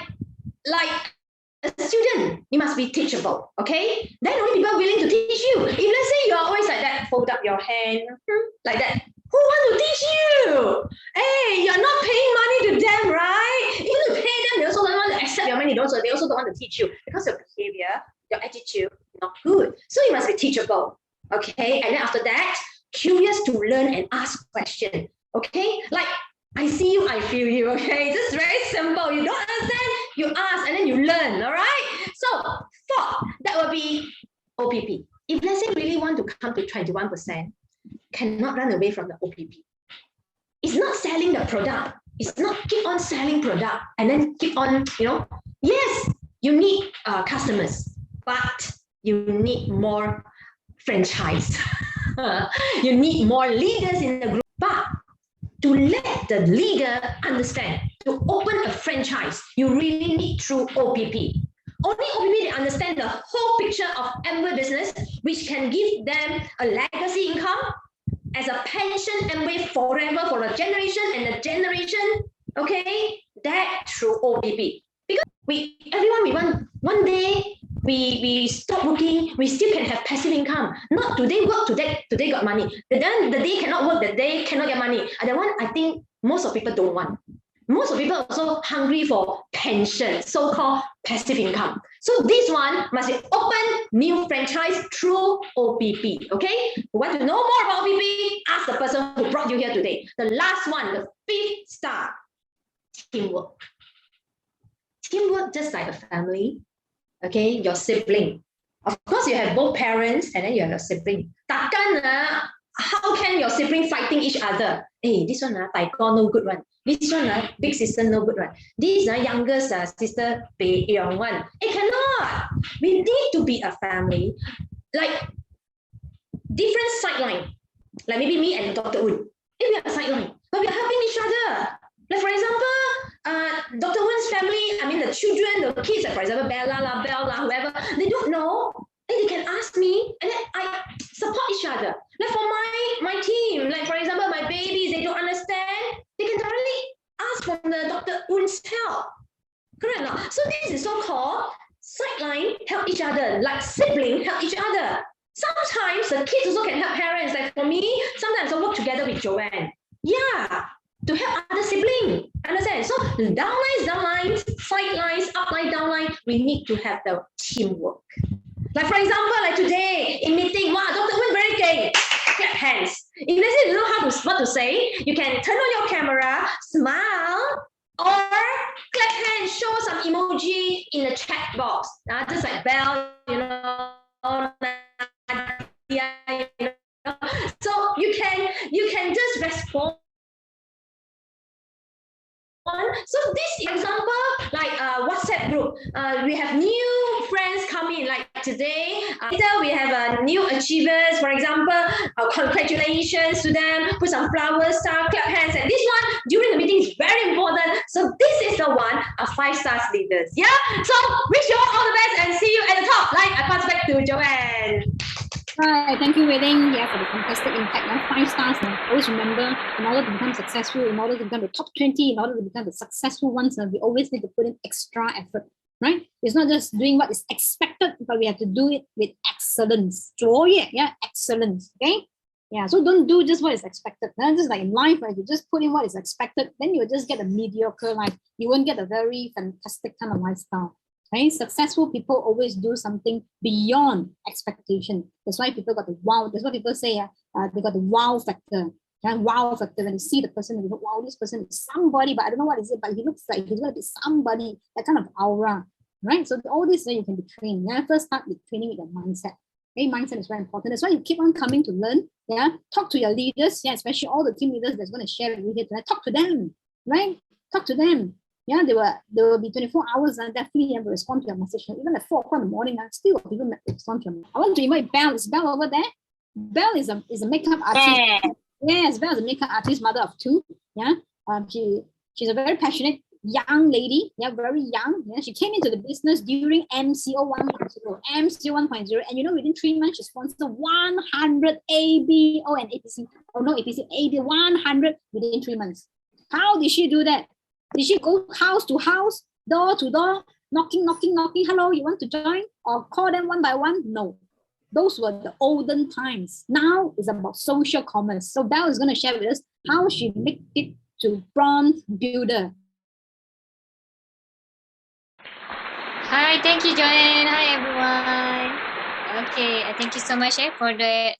[SPEAKER 5] a student, you must be teachable, okay? Then only people are willing to teach you. If let's say you're always like that, fold up your hand, like that, who want to teach you? Hey, you're not paying money to them, right? Even to pay them, they also don't want to accept your money. They also don't want to teach you because your behavior, your attitude, not good. So you must be teachable, okay? And then after that, curious to learn and ask questions, okay? Like, I see you, I feel you, okay? This is very simple. You don't understand, you ask, and then you learn, all right? So, fourth, that will be OPP. If let's say you really want to come to 21%, cannot run away from the OPP. It's not selling the product. It's not keep on selling product and then keep on, yes, you need customers, but you need more franchise. You need more leaders in the group. But to let the leader understand, to open a franchise, you really need through OPP. Only OPP they understand the whole picture of Amway business, which can give them a legacy income as a pension Amway forever for a generation and a generation. Okay, that through OPP. Because we want one day we stop working, we still can have passive income. Not today work, today got money. But then the day cannot work, the day cannot get money. And the one I think most of people don't want. Most of people are also hungry for pension, so-called passive income. So this one must be open new franchise through OPP. Okay? You want to know more about OPP? Ask the person who brought you here today. The last one, the 5th star, teamwork. Teamwork just like a family. Okay, your sibling. Of course, you have both parents and then you have your sibling. Takkan, how can your sibling fighting each other? Hey, this one, Taiko, no good one. This one, big sister, no good one. This youngest sister, Bei Yong one. It cannot. We need to be a family. Like, different sideline. Like maybe me and Dr. Un. If we have a sideline, but we are helping each other. Like for example, Dr. Wen's family, I mean the children, the kids, like for example, Bella, whoever, they don't know, and they can ask me, and then I support each other. Like for my team, like for example, my babies, they don't understand, they can directly ask from the Dr. Wen's help. Correct or not? So this is so-called sideline help each other, like sibling help each other. Sometimes the kids also can help parents. Like for me, sometimes I work together with Joanne. Yeah. To help other siblings, understand? So downlines, sidelines, upline, downline, we need to have the teamwork. Like for example, like today in meeting, wow, Dr. Wen very gay. Clap hands. If let's say you know what to say, you can turn on your camera, smile, or clap hands, show some emoji in the chat box. Just like Belle, So you can just respond. So this example, like WhatsApp group, we have new friends coming. Like today, later we have new achievers. For example, congratulations to them. Put some flowers, star, clap hands. And this one during the meeting is very important. So this is the one of 5-star leaders. Yeah. So wish you all the best and see you at the top. Like I pass back to Joanne.
[SPEAKER 1] Right, thank you, Wei Ling, for the fantastic impact. 5 stars. Always remember, in order to become successful, in order to become the top 20, in order to become the successful ones, we always need to put in extra effort, right? It's not just doing what is expected, but we have to do it with excellence. Excellence, okay? Yeah, so don't do just what is expected. Just like in life, if you just put in what is expected, then you'll just get a mediocre life. You won't get a very fantastic kind of lifestyle. Right? Successful people always do something beyond expectation. That's why people got the wow. That's what people say. They got the wow factor. Wow factor. When you see the person, you go, wow, this person is somebody, but I don't know what is it, but he looks like he's going to be somebody. That kind of aura, right? So all this you can be trained. First start with training with your mindset. Okay, mindset is very important. That's why you keep on coming to learn. Talk to your leaders. Especially all the team leaders that's going to share with you here tonight. Talk to them, right? Talk to them. Yeah, they will be 24 hours and definitely will respond to your message. Even at 4 o'clock in the morning, still people respond to your message. I want to invite Belle. Is Belle over there? Belle is a makeup artist.
[SPEAKER 6] Yeah.
[SPEAKER 1] Yes, Belle is a makeup artist, mother of 2. Yeah. She's a very passionate young lady. Yeah, very young. Yeah, she came into the business during MCO 1.0, and within 3 months she sponsored 100 ABO and APC. Oh no, APC, AB 100 within 3 months. How did she do that? Did she go house to house, door to door, knocking? Hello, you want to join? Or call them one by one? No. Those were the olden times. Now it's about social commerce. So Belle is going to share with us how she made it to bronze builder.
[SPEAKER 6] Hi, thank you, Joanne. Hi, everyone. Okay, thank you so much for the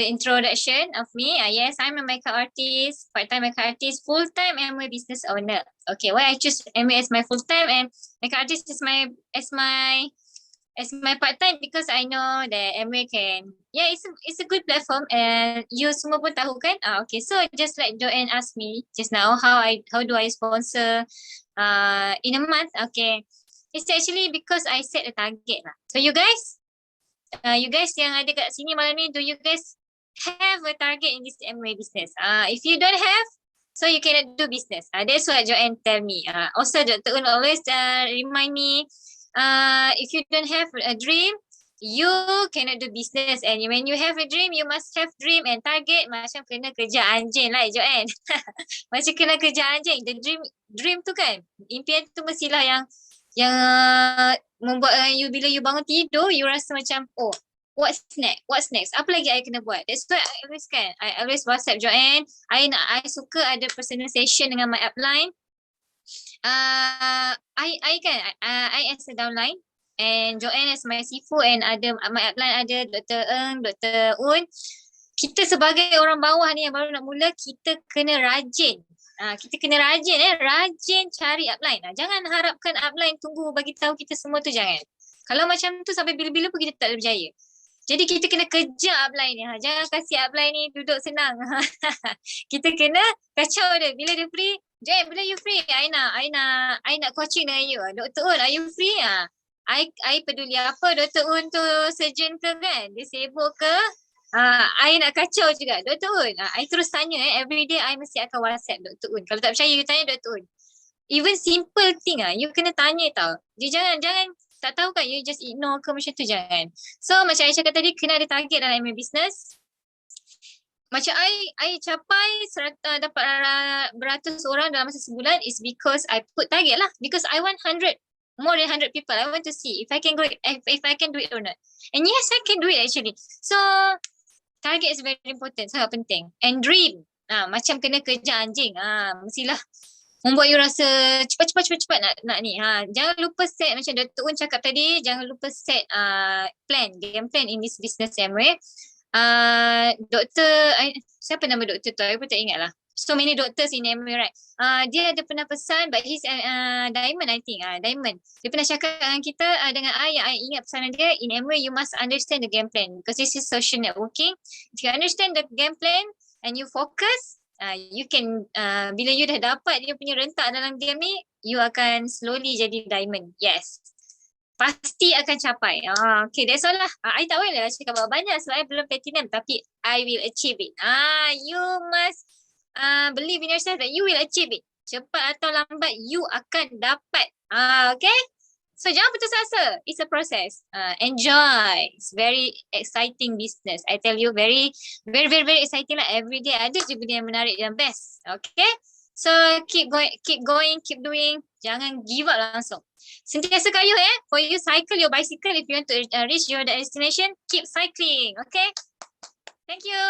[SPEAKER 6] introduction of me. Yes, I'm a makeup artist, part-time makeup artist, full-time Amway business owner. Okay, why I choose Amway as my full-time and makeup artist is my part-time, because I know that Amway it's a good platform and you semua pun tahu kan. Okay, so just like Joanne asked me just now, how do I sponsor in a month? Okay, it's actually because I set a target lah. So you guys yang ada kat sini malam ni, do you guys have a target in this Amway business? If you don't have, so you cannot do business. That's what Joanne tell me. Also, Dr. Un always remind me, if you don't have a dream, you cannot do business. And when you have a dream, you must have dream and target. Macam kena kerja anjing lah, Joanne. Macam kena kerja anjing. The dream tu kan, impian tu mestilah yang membuat you bila you bangun tidur, you rasa macam, oh, what's next? Apa lagi I kena buat? That's why I always WhatsApp Joanne. I suka ada personal session dengan my upline. I as a downline and Joanne as my sifu, and ada my upline ada Dr. Eng, Dr. Un. Kita sebagai orang bawah ni yang baru nak mula, kita kena rajin. Rajin cari upline. Jangan harapkan upline tunggu bagi tahu kita semua tu, jangan. Kalau macam tu sampai bila-bila pun kita tak berjaya. Jadi kita kena kejar upline ni. Jangan kasih upline ni duduk senang. Kita kena kacau dia. Bila dia free, Joanne, bila you free? I nak coaching dengan you. Dr. Un, are you free? I peduli apa Dr. Un tu surgeon ke kan? Dia sibuk ke? I nak kacau juga. Dr. Un, I terus tanya every day I mesti akan WhatsApp Dr. Un. Kalau tak percaya, you tanya Dr. Un. Even simple thing you kena tanya tau. Dia jangan tak tahu kan, you just ignore ke macam tu, jangan. So macam I cakap tadi, kena ada target dalam MA business. Macam I capai dapat beratus orang dalam masa sebulan is because I put target lah. Because I want more than 100 people. I want to see if I can go if I can do it or not. And yes, I can do it actually. So target is very important, sangat penting. And dream. Macam kena kerja anjing. Mestilah membuat you rasa cepat nak ni. Jangan lupa set, macam Dr. Un cakap tadi, jangan lupa set game plan in this business Amway. Siapa nama doktor tu? I pun tak ingat lah. So many doctors in Amway, right? Dia ada pernah pesan, but he's Diamond, I think. Diamond. Dia pernah cakap dengan kita, dengan I ingat pesanan dia, in Amway you must understand the game plan because this is social networking. If you understand the game plan and you focus, you can, bila you dah dapat dia punya rentak dalam game ni, you akan slowly jadi diamond. Yes. Pasti akan capai. Okay, that's all lah. I tak boleh cakap banyak sebab I belum platinum, tapi I will achieve it. You must believe in yourself that you will achieve it. Cepat atau lambat, you akan dapat. Okay? So jangan putus asa. It's a process. Enjoy. It's very exciting business. I tell you, very exciting lah. Every day ada je benda yang menarik dan best. Okay? So keep going, keep doing. Jangan give up langsung. Sentiasa kayuh For you cycle your bicycle if you want to reach your destination. Keep cycling. Okay? Thank you.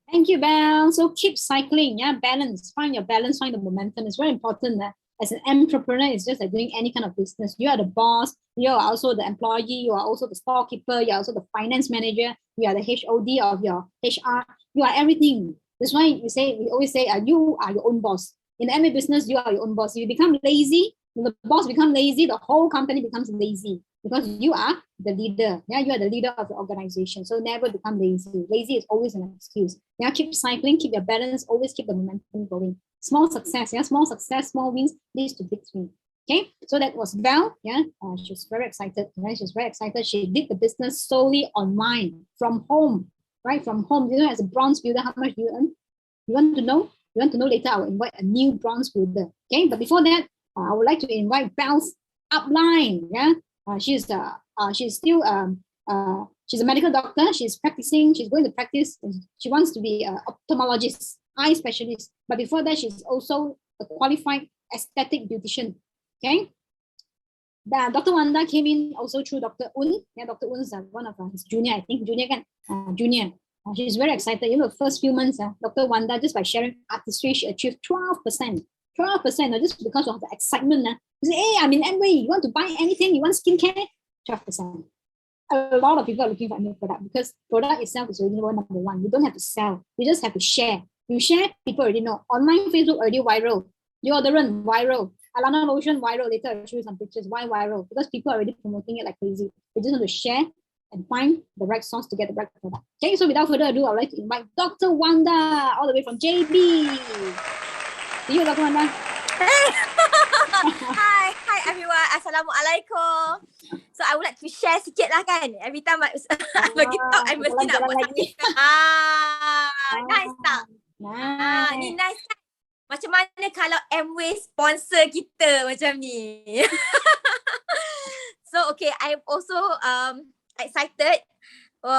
[SPEAKER 1] Thank you, Belle. So keep cycling. Balance. Find your balance. Find the momentum. It's very important that as an entrepreneur, it's just like doing any kind of business. You are the boss. You are also the employee. You are also the storekeeper. You are also the finance manager. You are the HOD of your HR. You are everything. That's why we always say, you are your own boss. In the MA business, you are your own boss. If you become lazy, when the boss becomes lazy, the whole company becomes lazy because you are the leader. You are the leader of the organization. So never become lazy. Lazy is always an excuse. Keep cycling, keep your balance, always keep the momentum going. Small success, small success, small wins leads to big win. Okay, so that was Belle. She was very excited. She's very excited. She did the business solely online from home, right? From home. As a bronze builder, how much do you earn? You want to know? You want to know later? I will invite a new bronze builder. Okay, but before that, I would like to invite Belle's upline. She's still she's a medical doctor. She's practicing. She's going to practice. She wants to be an ophthalmologist, eye specialist. But before that, she's also a qualified aesthetic beautician. Okay. Dr. Wanda came in also through Dr. Un. Dr. Un is one of his junior, I think. Junior. She's very excited. The first few months, Dr. Wanda, just by sharing artistry, she achieved 12%. 12%, just because of the excitement. You say, hey, I'm in Amway. You want to buy anything? You want skincare? 12%. A lot of people are looking for a new product because product itself is already number one. You don't have to sell. You just have to share. You share, people already know. Online Facebook already viral. Deodorant viral. Alana lotion viral. Later I'll show you some pictures. Why viral? Because people are already promoting it like crazy. They just want to share and find the right source to get the right product. Okay, so without further ado, I'd like to invite Dr. Wanda all the way from JB. To you, Dr. Wanda.
[SPEAKER 7] Hi everyone. Assalamualaikum. So I would like to share sikit lah kan. Every time bagi talk, I mesti nak buat something. Nice tak? Ni nice kan? Macam mana kalau Amway sponsor kita macam ni? So okay, I'm also excited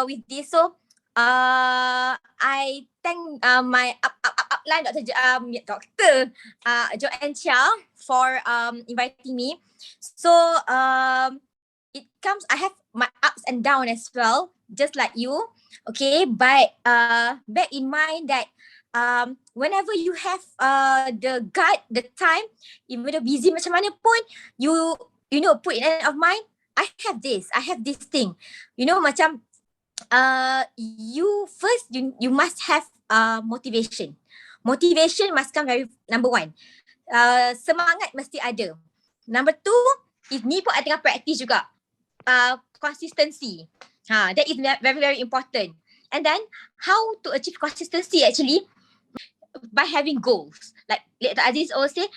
[SPEAKER 7] with this. So I thank my upline Dr. Joanne Chia for inviting me. So it comes, I have my ups and downs as well, just like you. Okay, but bear in mind that whenever you have the gut, the time, even though busy macam mana pun, you put in end of mind, I have this thing. Macam you must have motivation. Motivation must come number one. Semangat mesti ada. Number two, ni pun I tengah practice juga. Consistency. That is very, very important. And then how to achieve consistency actually? By having goals. Like Dr. Aziz always say,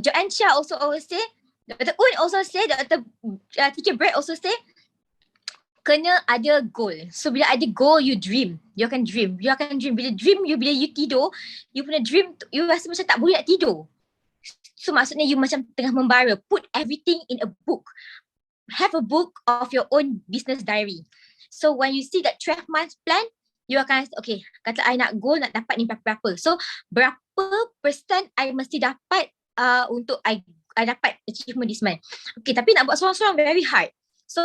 [SPEAKER 7] Joanne Chia also always say, Dr. Un also say, Dr. Teacher Brett also say, kena ada goal. So bila ada goal, you dream. You akan dream. Bila you tidur, you punya dream, you rasa macam tak boleh nak tidur. So maksudnya you macam tengah membara. Put everything in a book. Have a book of your own business diary. So when you see that 12 months plan, you akan, okay, kata I nak goal, nak dapat ni berapa. So berapa persen I mesti dapat untuk I dapat achievement this month. Okay, tapi nak buat seorang-seorang very hard. So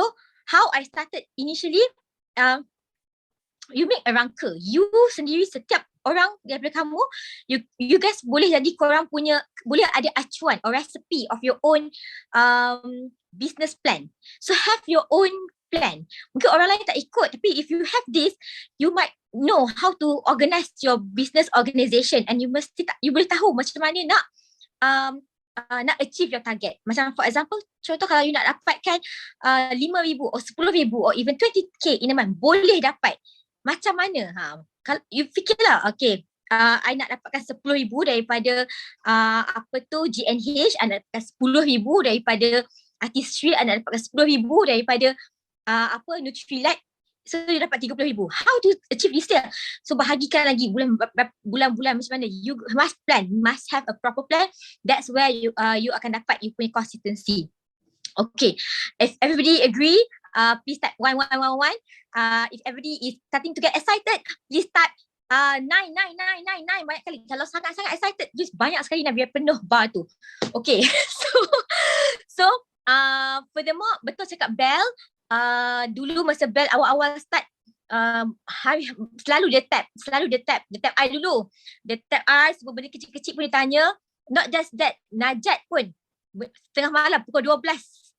[SPEAKER 7] how I started initially, you make a ranker. You sendiri, setiap orang daripada kamu, you guys boleh jadi korang punya, boleh ada acuan or recipe of your own business plan. So have your own plan. Mungkin orang lain tak ikut, tapi if you have this, you might know how to organize your business organization, and you boleh tahu macam mana nak achieve your target. Macam for example, contoh kalau you nak dapatkan 5,000 or 10,000 or even 20k in a month, boleh dapat. Macam mana? Kalau you fikirlah, okay, I nak dapatkan 10,000 daripada GNH, I nak dapatkan 10,000 daripada artistry, I nak dapatkan 10,000 daripada Nutrilite. So you dapat 30,000. How to achieve this year? So bahagikan lagi bulan-bulan macam mana. You must plan, must have a proper plan. That's where you akan dapat you punya consistency. Okay, if everybody agree, please type 1111. If everybody is starting to get excited, please type 9 banyak kali. Kalau sangat-sangat excited, just banyak sekali nak biar penuh bar tu. Okay, so furthermore, betul cakap Belle. Dulu masa Belle awal-awal start, selalu dia tap I dulu. Dia tap I, semua benda kecil-kecil pun dia tanya. Not just that, Najat pun tengah malam pukul 12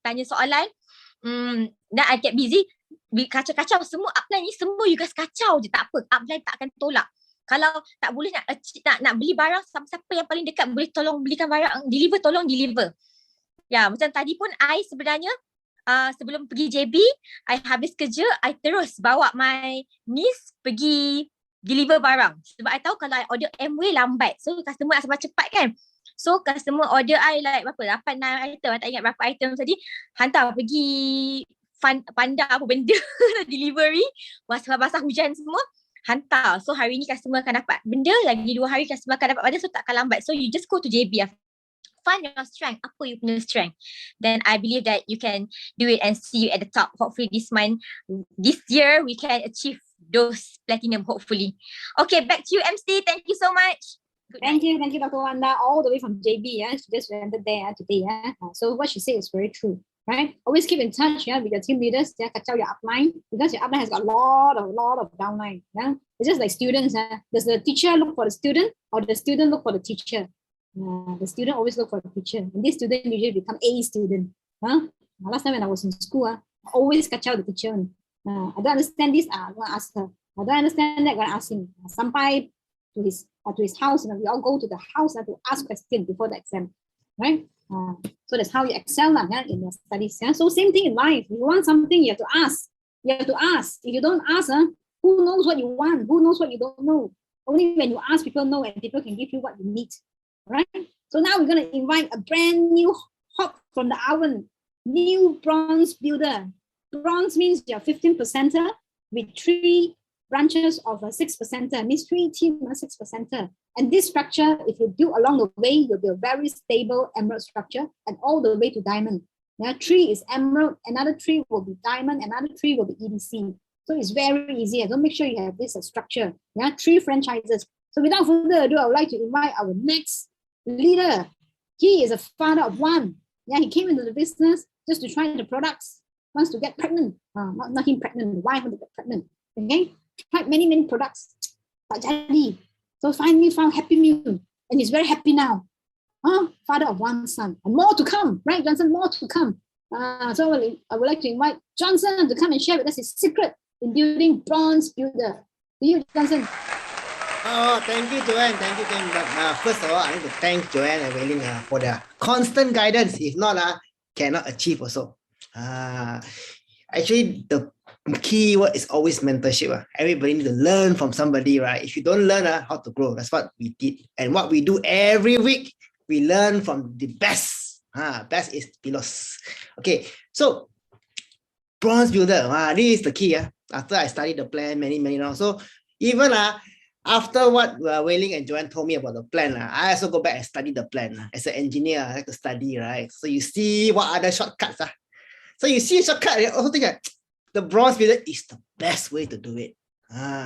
[SPEAKER 7] tanya soalan. Then I get busy, kacau-kacau semua upline ni, semua you guys kacau je, tak apa, upline tak akan tolak. Kalau tak boleh nak beli barang, siapa yang paling dekat boleh tolong belikan barang, tolong deliver. Ya, macam tadi pun I sebenarnya sebelum pergi JB, I habis kerja, I terus bawa my niece pergi deliver barang. Sebab I tahu kalau I order Amway lambat. So customer nak sampai cepat kan. So customer order I like berapa? 8-9 item. I tak ingat berapa item tadi. Hantar pergi Panda apa benda delivery. Basah-basah hujan semua. Hantar. So hari ni customer akan dapat benda. Lagi 2 hari customer akan dapat benda. So takkan lambat. So you just go to JB. Find your strength. Apa you punya strength? Then I believe that you can do it and see you at the top. Hopefully this year we can achieve those platinum, hopefully. Okay, back to you, MC. Thank you so much.
[SPEAKER 1] Thank you, Dr. Wanda, all the way from JB. Yeah, she just landed there today. Yeah, so what she said is very true, right? Always keep in touch, with your team leaders. Yeah, catch out your upline because your upline has got a lot of downline. Yeah, it's just like students. Does the teacher look for the student or the student look for the teacher? The student always look for the teacher, and this student usually become A student. Last time when I was in school, I always catch out the teacher. I don't understand this. I'm gonna ask her. I don't understand that. I'm gonna ask him. Sampai to his house, we all go to the house to ask questions before the exam, right? So that's how you excel in your studies. So same thing in life. If you want something, you have to ask. You have to ask. If you don't ask, who knows what you want? Who knows what you don't know? Only when you ask, people know, and people can give you what you need, right? So now we're gonna invite a brand new hot from the oven, new bronze builder. Bronze means you're 15%er with 3 branches of a 6%er, means 3 team 6%er. And this structure, if you build along the way, you'll be a very stable emerald structure and all the way to diamond. 3 is emerald, another 3 will be diamond, another 3 will be EDC. So it's very easy. So make sure you have this structure. 3 franchises. So without further ado, I would like to invite our next leader. He is a father of 1. He came into the business just to try the products. Wants to get pregnant, not him pregnant, the wife wants to get pregnant. Okay, tried many products, but jadi. So finally found Happy Meal, and he's very happy now. Father of 1 son, and more to come, right, Johnson? More to come. So I would like to invite Johnson to come and share with us his secret in building bronze builder. To you, Johnson.
[SPEAKER 8] Oh, thank you, Joanne. Thank you, Ken. But first of all, I need to thank Joanne and Wei Ling for their constant guidance. If not, cannot achieve also. Actually, the key word is always mentorship. Everybody need to learn from somebody, right? If you don't learn how to grow, that's what we did. And what we do every week, we learn from the best. Best is below. Okay, so bronze builder, this is the key. After I studied the plan many rounds. So even after what Wei Ling and Joanne told me about the plan, I also go back and study the plan. As an engineer, I like to study, right? So you see what other shortcuts. So you see a shortcut, you also think that the bronze builder is the best way to do it.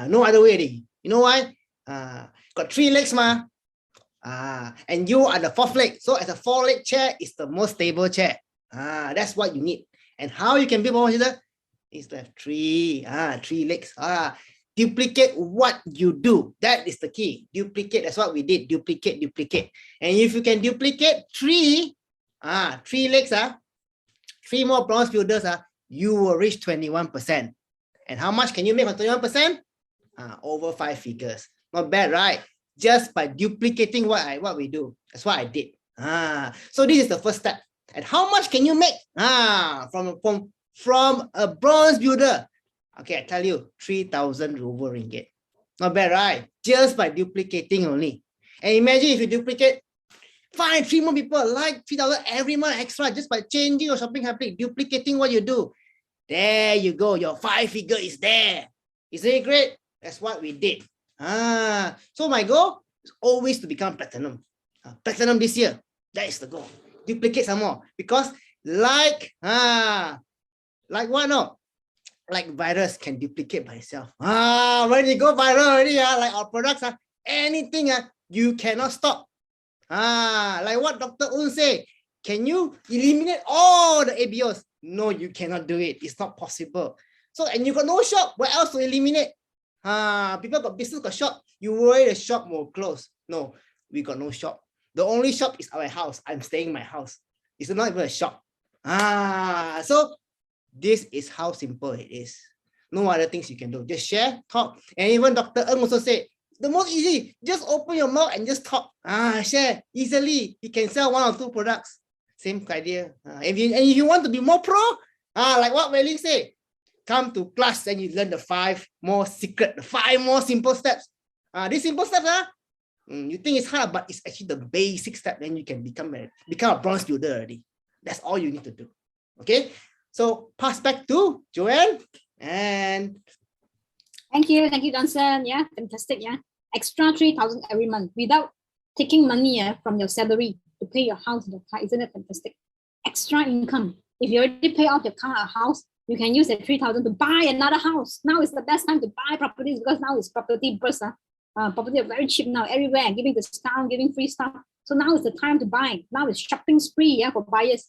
[SPEAKER 8] No other way. You know why? Got 3 legs, and you are the 4th leg. So as a 4-leg chair, it's the most stable chair. That's what you need. And how you can build bronze builder is to have 3 legs. Duplicate what you do. That is the key. Duplicate. That's what we did. Duplicate. And if you can duplicate 3 legs, 3 more bronze builders, you will reach 21%. And how much can you make on 21%? Over 5 figures. Not bad, right? Just by duplicating what we do. That's what I did. So this is the first step. And how much can you make from a bronze builder? Okay, I tell you, 3,000 ringgit. Not bad, right? Just by duplicating only. And imagine if you duplicate, find 3 more people, like 3,000 every month extra, just by changing your shopping habit, duplicating what you do. There you go, your 5 figure is there. Isn't it great? That's what we did. So my goal is always to become platinum. Platinum this year. That is the goal. Duplicate some more. Because like what no? Like virus can duplicate by itself. When you go viral already, like our products, anything you cannot stop. Like what Dr. Un say, can you eliminate all the ABOs? No, you cannot do it. It's not possible. So, and you got no shop, where else to eliminate? People got business, got shop. You worry the shop will close. No, we got no shop. The only shop is our house. I'm staying in my house. It's not even a shop. So this is how simple it is. No other things you can do. Just share, talk. And even Dr. Ng also said, the most easy, just open your mouth and just talk. Share easily. You can sell 1 or 2 products. Same idea. If you want to be more pro, like what Wei Ling said, come to class and you learn the 5 more secret, the 5 more simple steps. These simple steps, you think it's hard, but it's actually the basic step. Then you can become a bronze builder already. That's all you need to do. Okay. So pass back to Joanne. And
[SPEAKER 1] thank you, Johnson. Yeah, fantastic. Yeah, extra 3,000 every month without taking money from your salary to pay your house and your car. Isn't it fantastic? Extra income. If you already pay off your car or house, you can use that 3,000 to buy another house. Now is the best time to buy properties because now it's property burst. Property are very cheap now everywhere, giving discount, giving free stuff. So now is the time to buy. Now it's shopping spree for buyers.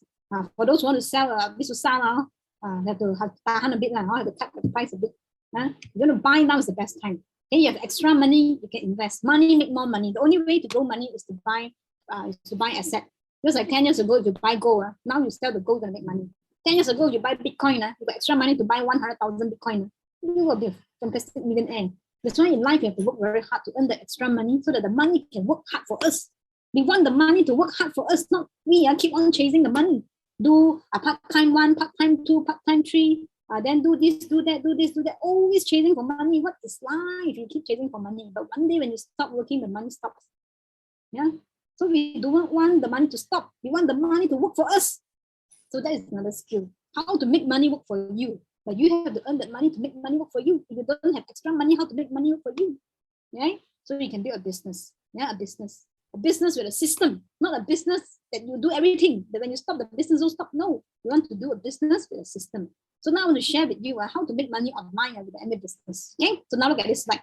[SPEAKER 1] For those who want to sell, this to sell, have to tahan a bit, have to cut the price a bit. If you want to buy, now is the best time. And you have extra money, you can invest. Money make more money. The only way to grow money is to buy asset. Just like 10 years ago, if you buy gold, now you sell the gold and make money. 10 years ago, you buy Bitcoin, you got extra money to buy 100,000 Bitcoin. You will be a fantastic millionaire. That's why in life, you have to work very hard to earn the extra money so that the money can work hard for us. We want the money to work hard for us, not we keep on chasing the money. Do a part-time 1, part-time 2, part-time 3, then do this, do that, do this, do that. Always chasing for money. What is life? You keep chasing for money. But one day when you stop working, the money stops. Yeah. So we don't want the money to stop. We want the money to work for us. So that is another skill. How to make money work for you. But you have to earn that money to make money work for you. If you don't have extra money, how to make money work for you? Yeah. So you can build a business. Yeah, a business. A business with a system, not a business that you do everything. That when you stop, the business will stop. No, you want to do a business with a system. So now I want to share with you how to make money online with the Amway business. Okay. So now look at this slide.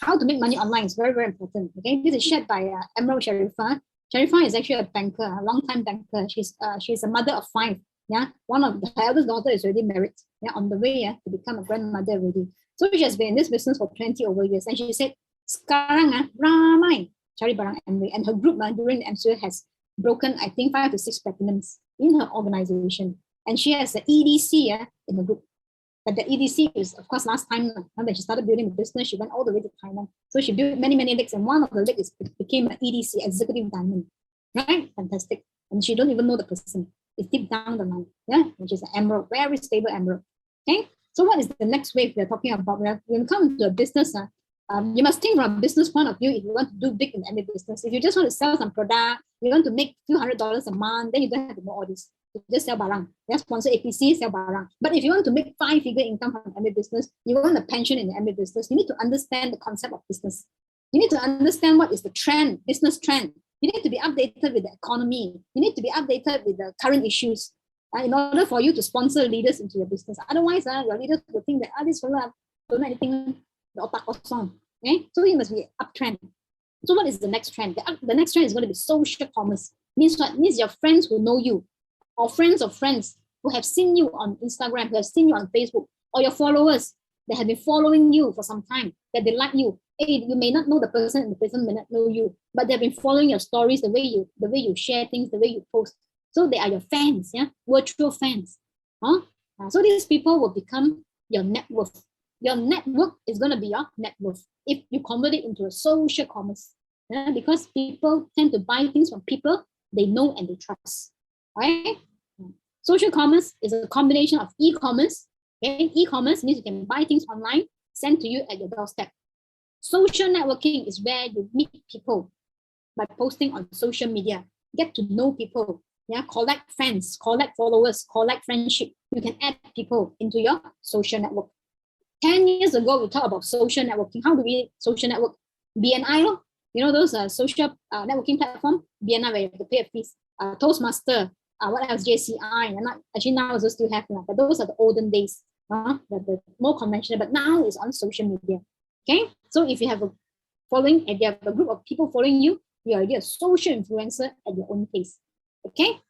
[SPEAKER 1] How to make money online is very, very important. Okay. This is shared by Emerald Sharifah. Sharifah is actually a banker, a long-time banker. She's a mother of 5. Yeah, one of her eldest daughter is already married. Yeah, on the way to become a grandmother already. So she has been in this business for 20 over years, and she said, "Sekarang ramai cari barang Amway," and her group during the MCO has broken, I think, 5 to 6 platinums in her organization, and she has an EDC in the group. But the EDC is, of course, last time when she started building the business, she went all the way to Thailand. So she built many legs, and one of the legs became an EDC, Executive Diamond. Right? Fantastic. And she don't even know the person. It's deep down the line, which is an emerald, very stable emerald. Okay. So what is the next wave we're talking about? When you come to a business, you must think from a business point of view. If you want to do big in any business, if you just want to sell some product, you want to make a few $100s a month, then you don't have to know all this. You just sell barang. Just sponsor APC, sell barang. But if you want to make 5-figure income from Amway business, you want a pension in the Amway business, you need to understand the concept of business. You need to understand what is the trend, business trend. You need to be updated with the economy. You need to be updated with the current issues in order for you to sponsor leaders into your business. Otherwise, your leaders will think that this fellow don't know anything, the otak kosong. Okay? So you must be uptrend. So what is the next trend? The next trend is going to be social commerce. Means what? Means your friends who know you, or friends of friends who have seen you on Instagram, who have seen you on Facebook, or your followers that have been following you for some time, that they like you. Hey, you may not know the person, and the person may not know you, but they've been following your stories, the way you share things, the way you post. So they are your fans, virtual fans. So these people will become your net worth. Your network is going to be your net worth if you convert it into a social commerce. Because people tend to buy things from people they know and they trust. Right? Social commerce is a combination of e-commerce. Okay? E-commerce means you can buy things online, sent to you at your doorstep. Social networking is where you meet people by posting on social media, get to know people, collect fans, collect followers, collect friendship. You can add people into your social network. 10 years ago, we talked about social networking. How do we social network? BNI, those social networking platform, BNI, where you have to pay a fees. Toastmaster, what else? JCI, and actually now also still have, but those are the olden days, the more conventional, but now it's on social media. Okay, so if you have a following and you have a group of people following you, you're already a social influencer at your own pace. Okay.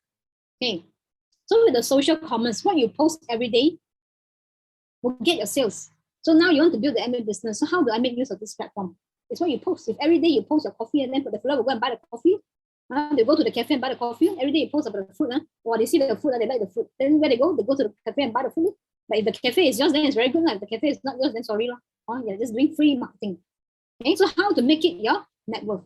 [SPEAKER 1] So with the social commerce, what you post every day will get your sales. So now you want to build the Amway business. So how do I make use of this platform? It's what you post. If every day you post your coffee, and then the fellow will go and buy the coffee, they go to the cafe and buy the coffee. Every day you post about the food, or they see the food, they like the food. Then where they go to the cafe and buy the food. But if the cafe is yours, then it's very good. If the cafe is not yours, then sorry. You're just doing free marketing. Okay, so how to make it your net worth?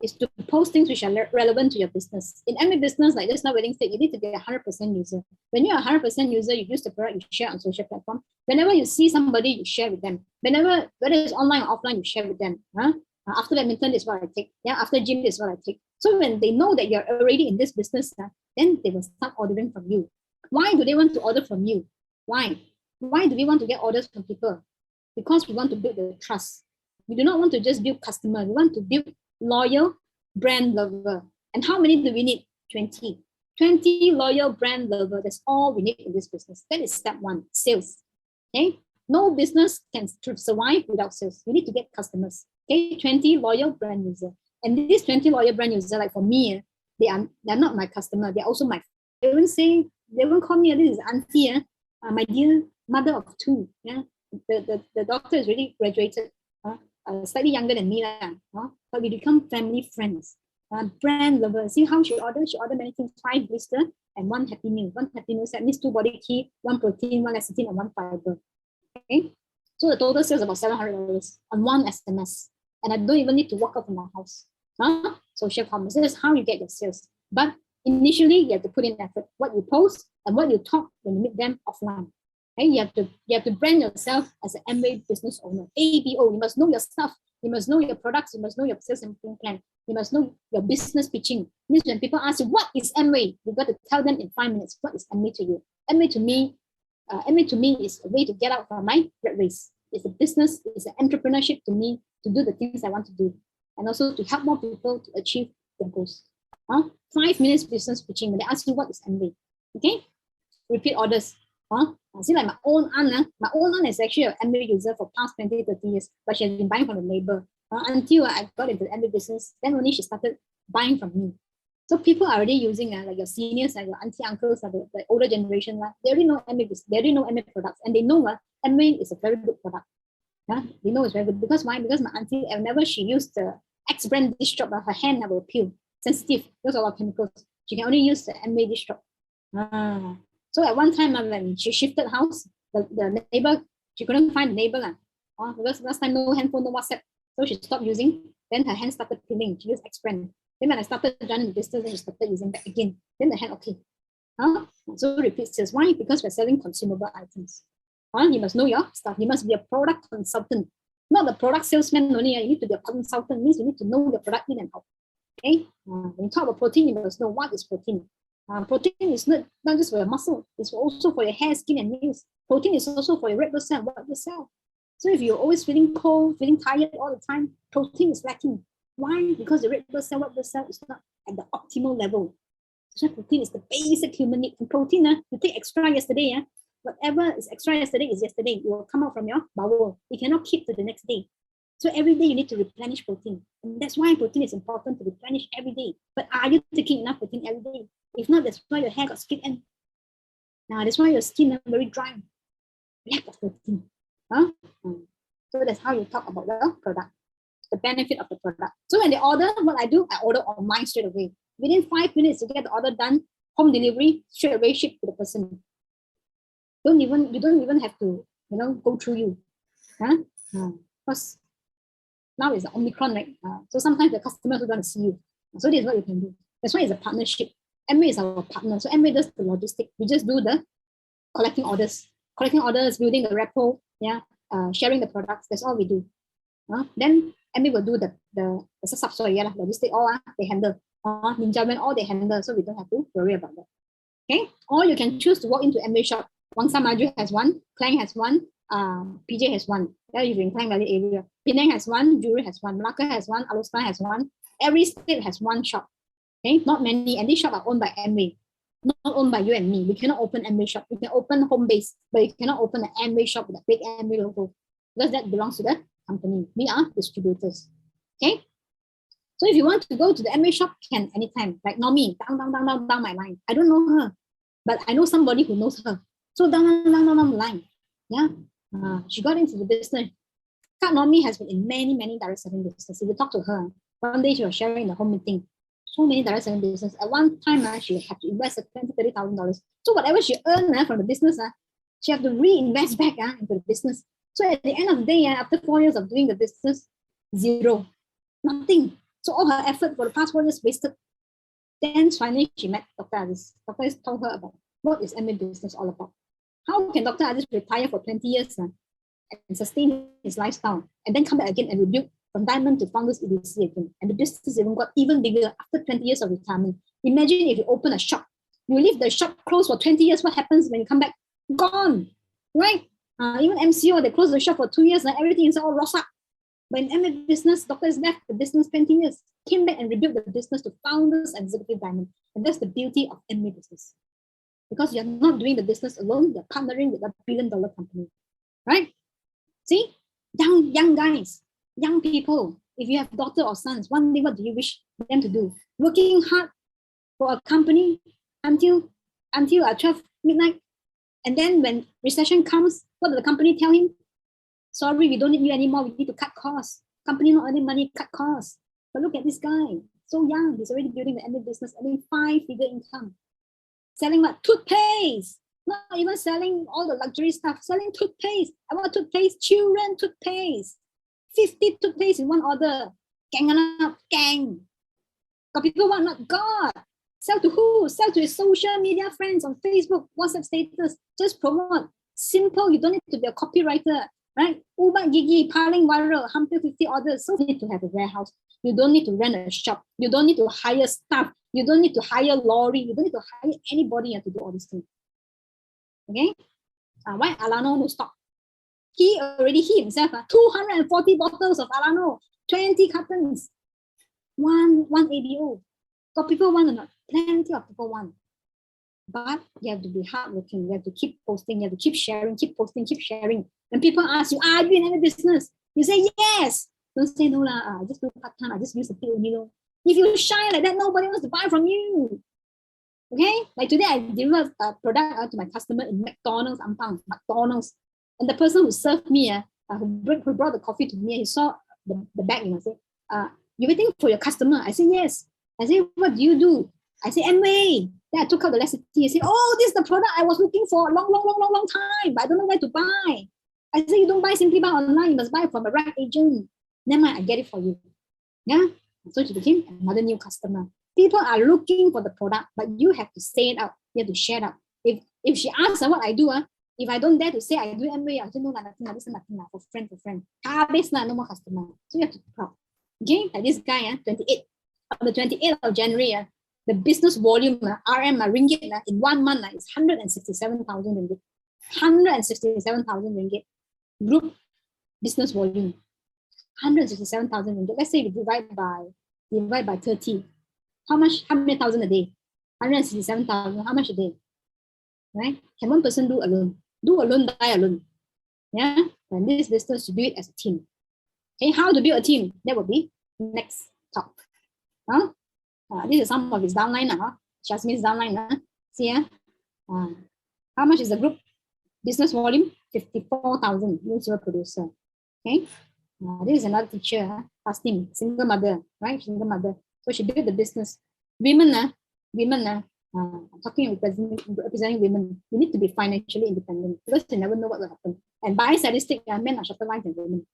[SPEAKER 1] is to post things which are relevant to your business. In every business, like just now Wedding said, you need to be a 100% user. When you're a 100% user, you use the product, you share on social platform. Whenever you see somebody, you share with them. Whenever, whether it's online or offline, you share with them. After badminton, this is what I take. Yeah, after gym, this is what I take. So when they know that you're already in this business, then they will start ordering from you. Why do they want to order from you? Why? Why do we want to get orders from people? Because we want to build the trust. We do not want to just build customers. We want to build loyal brand lover. And how many do we need? 20. 20 loyal brand lover. That's all we need in this business. That is step one, sales. Okay. No business can survive without sales. You need to get customers. Okay. 20 loyal brand user. And these 20 loyal brand users, like for me, they're not my customer. They're also my. They won't call me. This is auntie. My dear mother of two. Yeah. The doctor is really graduated. Slightly younger than me, but we become family friends. Brand lover. See how she ordered? She ordered many things: 5 blister and 1 happy meal. 1 happy meal set means 2 body key, 1 protein, 1 lecithin, and 1 fiber. Okay, so the total sales is about $700 on 1 SMS, and I don't even need to walk out from my house. Social commerce. This is how you get your sales. But initially, you have to put in effort. What you post and what you talk when you meet them offline. Okay? You have to brand yourself as an Amway business owner. ABO. You must know your stuff. You must know your products. You must know your sales and marketing plan. You must know your business pitching. Means when people ask you what is Amway, you got to tell them in 5 minutes what is Amway to you. Amway to me is a way to get out from my rat race. It's a business. It's an entrepreneurship to me to do the things I want to do, and also to help more people to achieve their goals. 5 minutes business pitching. When they ask you what is Amway, okay, repeat orders. See, like my own aunt is actually an Amway user for past 20, 30 years, but she has been buying from the neighbor until I got into the Amway business. Then only she started buying from me. So people are already using like your seniors, like your auntie, uncles, the older generation. They already know Amway. They already know Amway products, and they know Amway is a very good product. They know it's very good. Because why? Because my auntie, whenever she used the X brand dish soap, her hand will peel, sensitive, because of a lot of chemicals. She can only use the Amway dish soap. So at one time, when she shifted house, the neighbor, she couldn't find the neighbor. Because last time no handphone, no WhatsApp. So she stopped using. Then her hand started peeling. She used X brand. Then when I started running the business, then she started using that again. Then the hand, okay. So repeat sales. Why? Because we're selling consumable items. You must know your stuff. You must be a product consultant. Not the product salesman only. You need to be a consultant. It means you need to know your product in and out. Okay? When you talk about protein, you must know what is protein. Protein is not just for your muscle, it's also for your hair, skin, and nails. Protein is also for your red blood cell, white blood cell. So if you're always feeling cold, feeling tired all the time, protein is lacking. Why? Because the red blood cell, white blood cell is not at the optimal level. So protein is the basic human need. And protein, you take extra yesterday, whatever is extra yesterday is yesterday. It will come out from your bowel. You cannot keep to the next day. So every day you need to replenish protein. And that's why protein is important to replenish every day. But are you taking enough protein every day? If not, that's why your hair got split end. Now that's why your skin is very dry. Lack of protein. So that's how you talk about the product, the benefit of the product. So when they order, what I do, I order online straight away. Within 5 minutes, you get the order done, home delivery, straight away shipped to the person. You don't even have to, go through you. Because now it's the Omicron, right? So sometimes the customers are going to see you. So this is what you can do. That's why it's a partnership. Amway is our partner. So Amway does the logistics. We just do the collecting orders, building the repo, sharing the products. That's all we do. Then Amway will do the logistic, all they handle. Ninja Man, all they handle, so we don't have to worry about that. Okay? Or you can choose to walk into Amway shop. Wangsa Maju has one, Klang has one, PJ has one. If you're in Klang Valley area. Penang has one, Juru has one, Malacca has one, Alustan has one. Every state has one shop. Okay, not many, and these shops are owned by Amway, not owned by you and me. We cannot open Amway shop. We can open home base, but you cannot open an Amway shop with a big Amway logo because that belongs to the company. We are distributors. Okay, so if you want to go to the Amway shop, can anytime. Like Nomi, down my line. I don't know her, but I know somebody who knows her. So down the line. Yeah, she got into the business. Nomi has been in many direct selling businesses. If you talk to her, one day she was sharing the home meeting. So many direct selling business. At one time, she had to invest $20,000-$30,000. So whatever she earned from the business, she had to reinvest back into the business. So at the end of the day, after 4 years of doing the business, zero, nothing. So all her effort for the past 4 years wasted. Then finally she met Dr. Aziz. Dr. Aziz told her about what is Amway business all about. How can Dr. Aziz retire for 20 years and sustain his lifestyle and then come back again and rebuild from diamond to founders EDC again? And the business even got even bigger after 20 years of retirement. Imagine if you open a shop, you leave the shop closed for 20 years, what happens when you come back? Gone, right? Even MCO, they closed the shop for 2 years and everything is all lost up. But in Amway business, Dr. has left the business 20 years, came back and rebuilt the business to founders and executive diamond. And that's the beauty of Amway business. Because you're not doing the business alone, you're partnering with a billion-dollar company, right? See, young guys, young people, if you have daughter or sons, one day what do you wish them to do? Working hard for a company until 12 midnight. And then when recession comes, what does the company tell him? Sorry, we don't need you anymore. We need to cut costs. Company not earning money, cut costs. But look at this guy, so young. He's already building the Amway business, earning 5-figure income. Selling what? Toothpaste. Not even selling all the luxury stuff. Selling toothpaste. I want toothpaste, children toothpaste. 50 toothpaste in one order. Gang up, gang. Got people want, not God. Sell to who? Sell to his social media friends on Facebook, WhatsApp status. Just promote. Simple. You don't need to be a copywriter, right? Uber Gigi, piling viral, 150 orders. So you need to have a warehouse. You don't need to rent a shop. You don't need to hire staff. You don't need to hire lorry. You don't need to hire anybody to do all these things. Okay? Why Alano no stock? He himself, 240 bottles of Alano, 20 cartons, one ABO. Got people want or not? Plenty of people want. But you have to be hardworking. You have to keep posting. You have to keep sharing, keep posting, keep sharing. When people ask you, are you in any business? You say yes. Don't say no lah. I just do part-time. I just use the pill. If you shy like that, nobody wants to buy from you. Okay? Like today, I delivered a product to my customer in McDonald's, McDonald's. And the person who served me, who brought the coffee to me, he saw the bag, said, you waiting for your customer? I said, yes. I said, what do you do? I said, Amway. Then I took out the recipe. I said, oh, this is the product I was looking for a long time, but I don't know where to buy. I said, you don't buy simply buy online, you must buy from a rep agent. Never mind, I get it for you. Yeah? So she became another new customer. People are looking for the product, but you have to say it out. You have to share it out. If she asks what I do, if I don't dare to say I do Amway, I say no, nothing, this is nothing, for friend. No more customer. So you have to be proud. Okay, like this guy, 28. On the 28th of January, the business volume, ringgit, in 1 month is 167,000 ringgit. 167,000 ringgit. Group business volume. 167,000 ringgit. Let's say we divide by 30. How many thousand a day? 167,000. How much a day? Right? Can one person do alone? Do alone, die alone. Yeah? And this business, you do it as a team. Okay, how to build a team? That will be next talk. This is some of his downline. Jasmine's downline. See, how much is the group business volume? 54,000. New zero producer. Okay. This is another teacher. Asked him, single mother, right? Single mother. So she built the business. Women, I'm talking representing women. You need to be financially independent because you never know what will happen. And by statistic, men are shorter life than women.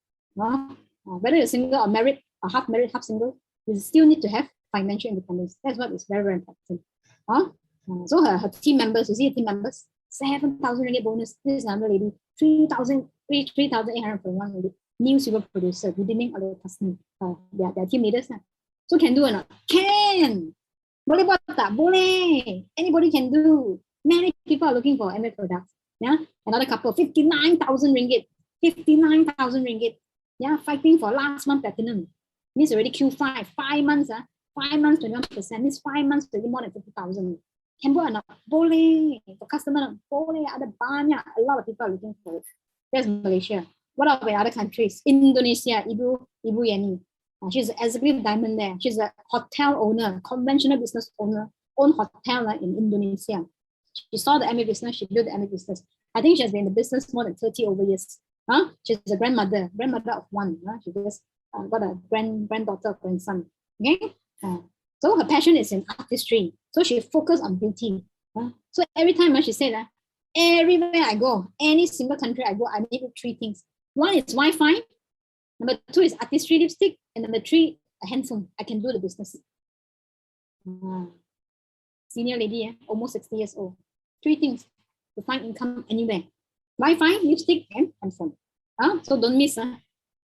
[SPEAKER 1] Whether you're single or married, or half married, half single, you still need to have financial independence. That's what is very, very important. So her team members, you see her team members, 7,000 ringgit bonus. This is another lady, 3,841 ringgit. New silver producer, redeeming all the customers, their team leaders. So can do or not? Can. Boleh buat tak? Boleh. Anybody can do. Many people are looking for Amway products. Yeah. Another couple, 59,000 ringgit. 59,000 ringgit. Yeah, fighting for last month platinum. Means already Q5, 5 months, 5 months, 21%, means 5 months, already more than 50,000. Can buat or not? Boleh. For customer, boleh. Ada banyak. A lot of people are looking for it. There's Malaysia. What about other countries? Indonesia, Ibu Yani. She's an executive diamond there. She's a hotel owner, conventional business owner, own hotel in Indonesia. She saw the Amway business, she built the Amway business. I think she has been in the business more than 30 over years. She's a grandmother of one. She just got a granddaughter, grandson. Okay. So her passion is in artistry. So she focused on beauty. So every time she said, everywhere I go, any single country I go, I need 3 things. One is Wi-Fi. Number 2 is artistry lipstick. And number 3 a handphone. I can do the business. Senior lady, almost 60 years old. 3 things to find income anywhere. Wi-Fi, lipstick, and handphone. So don't miss.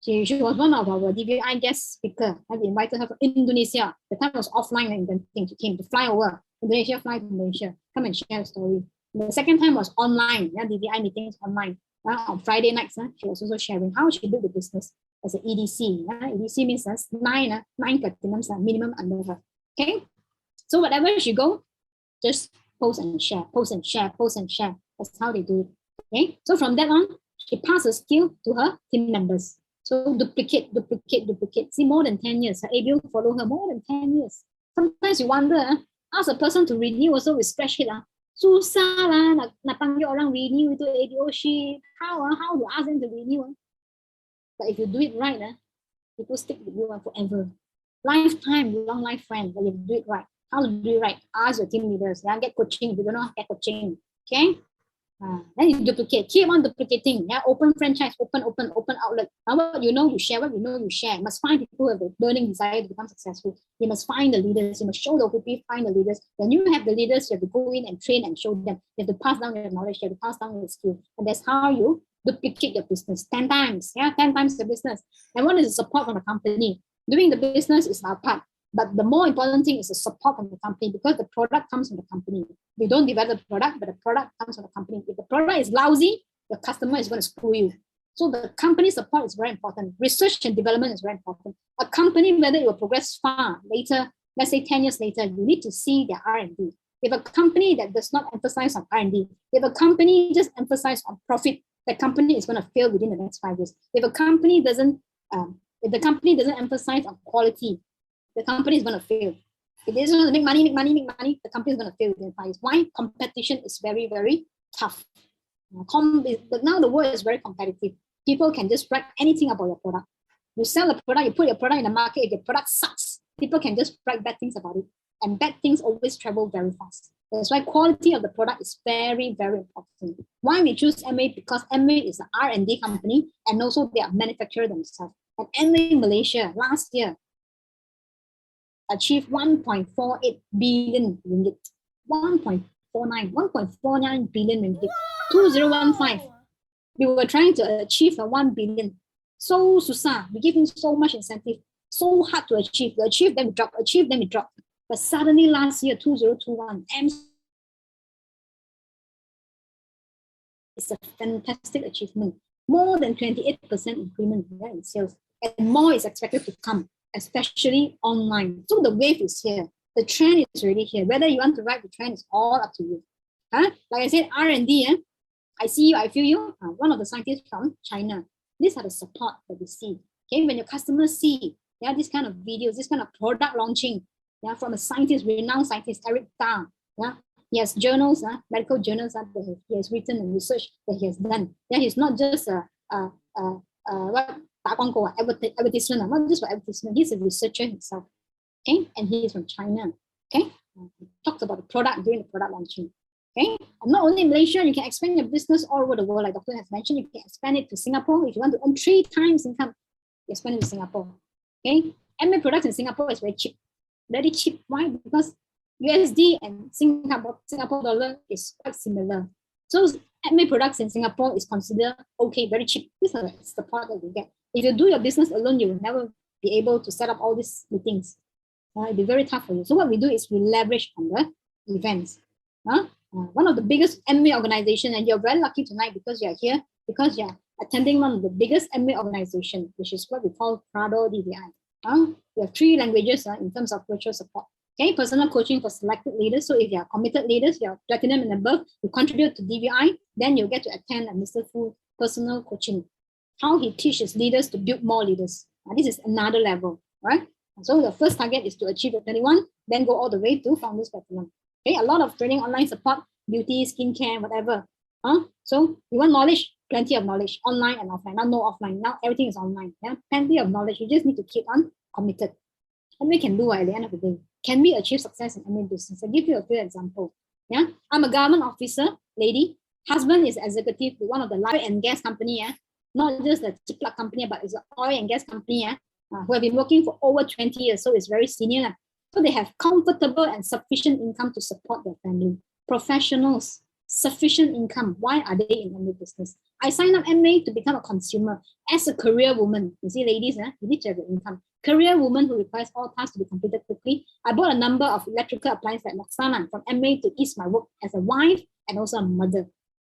[SPEAKER 1] She was one of our DVI guest speaker. I've invited her from Indonesia. The time was offline and then she came to fly over Indonesia, fly to Malaysia, come and share a story. The second time was online, DVI meetings online. On Friday nights, she was also sharing how she did the business as an EDC. EDC means 9 platinums minimum under her. Okay, so whatever she go, just post and share, post and share, post and share. That's how they do it. Okay, so from that on, she passed the skill to her team members. So duplicate. See, more than 10 years. Her ABO follow her more than 10 years. Sometimes you wonder, ask a person to renew also with spreadsheet. Susah lah nak panggil orang renew itu ABO sheet. How to ask them to renew? But if you do it right, people stick with you forever. Lifetime, long life friend. But if you do it right, how to do it right? Ask your team leaders. Get coaching. If you don't know, get coaching. Okay. Then you duplicate, keep on duplicating. Open franchise, open outlet. What you know, you share. What you know, you share. You must find people who have a burning desire to become successful. You must find the leaders. You must show the people, find the leaders. When you have the leaders, you have to go in and train and show them. You have to pass down your knowledge. You have to pass down your skill. And that's how you duplicate your business 10 times. 10 times the business. And what is the support from the company? Doing the business is our part. But the more important thing is the support from the company, because the product comes from the company. We don't develop the product, but the product comes from the company. If the product is lousy, the customer is going to screw you. So the company support is very important. Research and development is very important. A company, whether it will progress far later, let's say 10 years later, you need to see their R&D. If a company that does not emphasize on R&D, if a company just emphasize on profit, the company is going to fail within the next 5 years. If a company doesn't, if the company doesn't emphasize on quality, the company is going to fail. If they just want to make money, the company is going to fail within 5 years. Why? Competition is very, very tough. Now the world is very competitive. People can just write anything about your product. You sell a product, you put your product in the market. If your product sucks, people can just write bad things about it. And bad things always travel very fast. That's why quality of the product is very, very important. Why we choose Amway? Because Amway is an R&D company, and also they are manufacturer themselves. And Amway Malaysia last year achieved 1.48 billion ringgit. 1.49 billion ringgit. 2015, we were trying to achieve a 1 billion. So susah. We give him so much incentive. So hard to achieve. We achieve, then we drop. Achieve, then we drop. But suddenly last year, 2021, it's a fantastic achievement. More than 28% increment in sales. And more is expected to come, especially online. So the wave is here. The trend is already here. Whether you want to ride the trend is all up to you. Like I said, R&D, I see you, I feel you. One of the scientists from China. These are the support that we see. Okay, when your customers see this kind of videos, this kind of product launching, from a scientist, renowned scientist, Eric Tang. He has journals, medical journals that he has written and research that he has done. He's not just advertisement, not just for advertisement. He's a researcher himself. Okay, and he is from China. Okay, he talks about the product during the product launching. Okay, and not only in Malaysia, you can expand your business all over the world. Like Dr. has mentioned, you can expand it to Singapore. If you want to earn 3 times income, you expand it to Singapore. Okay, Amway products in Singapore is very cheap. Very cheap. Why? Because USD and Singapore dollar is quite similar. So Amway products in Singapore is considered okay, very cheap. This is the support that you get. If you do your business alone, you will never be able to set up all these meetings. It'll be very tough for you. So what we do is we leverage on the events. One of the biggest Amway organization, and you're very lucky tonight because you're here, because you're attending one of the biggest Amway organization, which is what we call Prado DVI. We have 3 languages in terms of virtual support. Okay, personal coaching for selected leaders. So if you are committed leaders, you are platinum and above, you contribute to DVI, then you'll get to attend a Mr. Fu personal coaching. How he teaches leaders to build more leaders. This is another level, right? So the first target is to achieve the 21, then go all the way to Founders Platinum. Okay, a lot of training, online support, beauty, skincare, whatever. So you want knowledge, plenty of knowledge, online and offline. Now no offline, now everything is online. Plenty of knowledge. You just need to keep on committed. And we can do at the end of the day. Can we achieve success in any business? I'll give you a few examples. I'm a government officer, lady. Husband is executive with one of the oil and gas company. Not just a chip plug company, but it's an oil and gas company. who have been working for over 20 years, so it's very senior. So they have comfortable and sufficient income to support their family. Professionals, sufficient income. Why are they in Amway business? I signed up Amway to become a consumer. As a career woman, you see, ladies, you need to have the income. Career woman who requires all tasks to be completed quickly. I bought a number of electrical appliances like Laksana from Amway to ease my work as a wife and also a mother.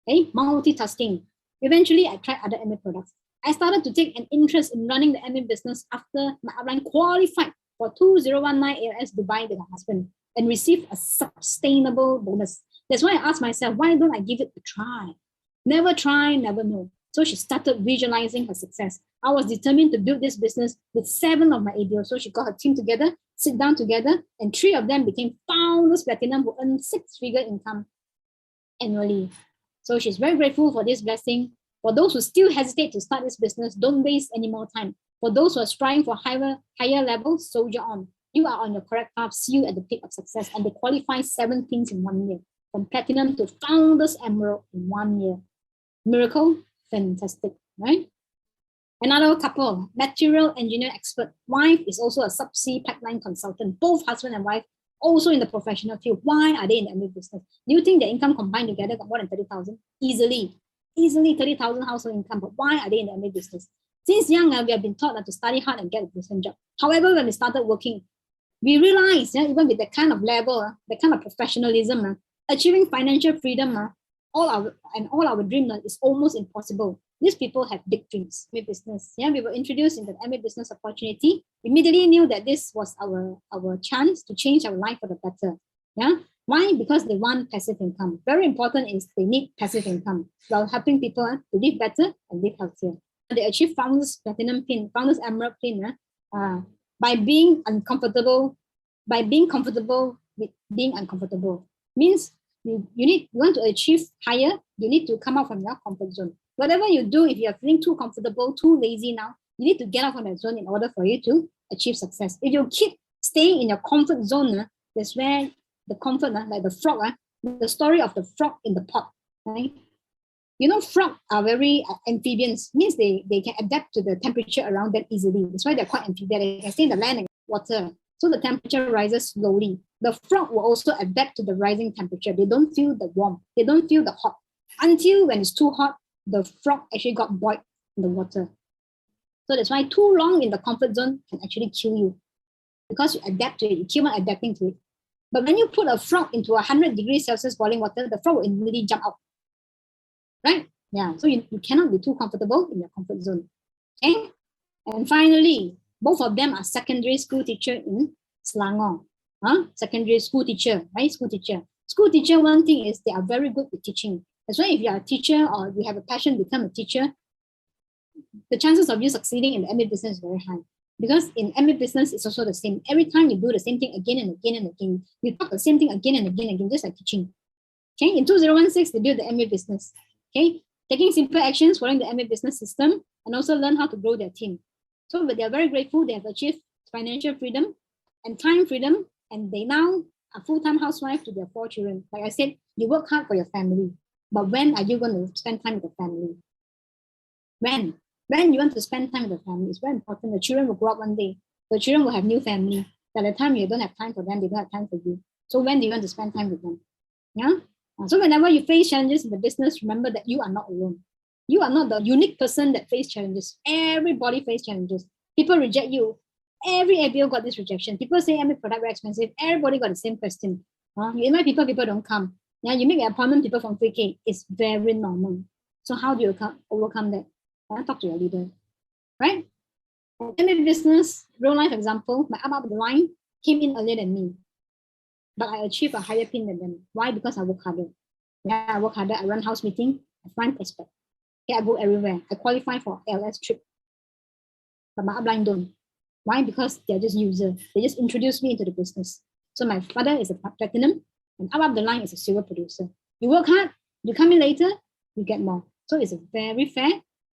[SPEAKER 1] Okay, multitasking. Eventually, I tried other Amway products. I started to take an interest in running the Amway business after my upline qualified for 2019 ALS Dubai with her husband and received a sustainable bonus. That's why I asked myself, why don't I give it a try? Never try, never know. So she started visualizing her success. I was determined to build this business with 7 of my ABOs. So she got her team together, sit down together, and 3 of them became founders platinum who earned 6-figure income annually. So she's very grateful for this blessing. For those who still hesitate to start this business, don't waste any more time. For those who are striving for higher levels, soldier on. You are on your correct path. See you at the peak of success. And they qualify 7 things in 1 year. From platinum to founders emerald in 1 year. Miracle, fantastic, right? Another couple, material engineer expert. Wife is also a subsea pipeline consultant. Both husband and wife also in the professional field. Why are they in the Amway business? Do you think their income combined together got more than 30,000? Easily 30,000 household income. But why are they in the Amway business? Since young, we have been taught to study hard and get a decent job. However, when we started working, we realized, even with that kind of level, that kind of professionalism, achieving financial freedom, all our dream is almost impossible. These people have big dreams. Amway business. We were introduced into the Amway business opportunity. Immediately knew that this was our chance to change our life for the better. Why? Because they want passive income. Very important is they need passive income while helping people to live better and live healthier. They achieve Founders Platinum Pin, Founders Emerald Pin by being uncomfortable, with being uncomfortable. Means you want to achieve higher, you need to come out from your comfort zone. Whatever you do, if you're feeling too comfortable, too lazy now, you need to get out from that zone in order for you to achieve success. If you keep staying in your comfort zone, that's where the comfort, like the frog, the story of the frog in the pot, right? Frogs are very amphibians, means they can adapt to the temperature around them easily. That's why they're quite amphibian. They can stay in the land and water. So the temperature rises slowly. The frog will also adapt to the rising temperature. They don't feel the warm. They don't feel the hot. Until when it's too hot, the frog actually got boiled in the water. So that's why too long in the comfort zone can actually kill you. Because you adapt to it, you keep on adapting to it. But when you put a frog into 100 degrees Celsius boiling water, the frog will immediately jump out. Right? Yeah. So you cannot be too comfortable in your comfort zone. Okay? And finally, both of them are secondary school teacher in Selangor. Secondary school teacher, right? School teacher. School teacher, one thing is they are very good with teaching. That's why if you are a teacher or you have a passion to become a teacher, the chances of you succeeding in the Amway business is very high. Because in Amway business, it's also the same. Every time you do the same thing again and again and again, you talk the same thing again and again and again, just like teaching. Okay, in 2016, they built the Amway business. Okay, taking simple actions, following the Amway business system, and also learn how to grow their team. So, but they are very grateful. They have achieved financial freedom and time freedom, and they now are full-time housewife to their 4 children. Like I said, you work hard for your family, but when are you going to spend time with the family? When you want to spend time with the family, it's very important. The children will grow up one day. The children will have new family. By the time you don't have time for them, they don't have time for you. So when do you want to spend time with them? Yeah. So whenever you face challenges in the business, remember that you are not alone. You are not the unique person that face challenges. Everybody face challenges. People reject you. Every ABO got this rejection. People say Amway product very expensive. Everybody got the same question. You invite people don't come. Now you make an appointment, people from 3K. It's very normal. So how do you overcome that? Talk to your leader, right? In the business, real life example, my up the line came in earlier than me, but I achieved a higher pin than them. Why? Because I work harder. Yeah, I work harder. I run house meeting. I find prospect. Okay, I go everywhere. I qualify for LS trip, but my upline don't. Why? Because they're just users. They just introduced me into the business. So my father is a platinum, and up the line is a silver producer. You work hard. You come in later. You get more. So it's a very fair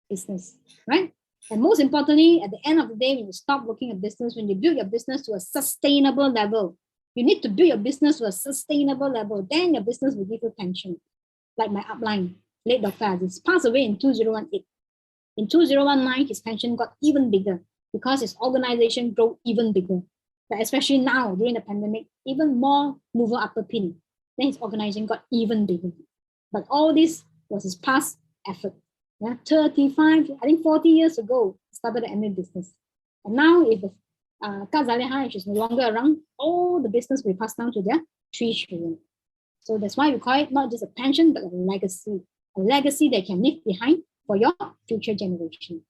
[SPEAKER 1] business, right? And most importantly, at the end of the day, when you stop working a business, when you build your business to a sustainable level, you need to build your business to a sustainable level. Then your business will give you pension. Like my upline, late Dr. Aziz, passed away in 2018. In 2019, his pension got even bigger. because his organization grow even bigger. But especially now during the pandemic, even more mover upper pin. Then his organization got even bigger. But all this was his past effort. Yeah, 35, I think 40 years ago, started the Amway business. And now if the Kazaliha is no longer around, all the business will pass down to their 3 children. So that's why we call it not just a pension, but a legacy that can leave behind for your future generation.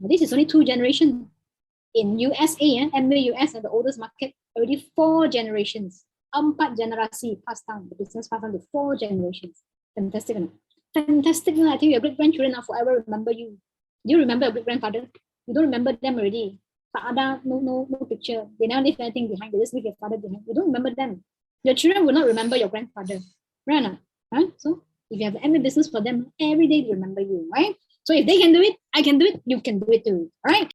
[SPEAKER 1] Now, this is only 2 generations. In USA, Amway US are the oldest market, already 4 generations. 4 generasi passed down, the business passed down to 4 generations. Fantastic. Fantastic. I think your great grandchildren will forever remember you. Do you remember your great grandfather? You don't remember them already. No picture. They never leave anything behind. They just leave your father behind. You don't remember them. Your children will not remember your grandfather. Right? Huh? So if you have any business for them, every day they remember you, right? So if they can do it, I can do it, you can do it too. All right.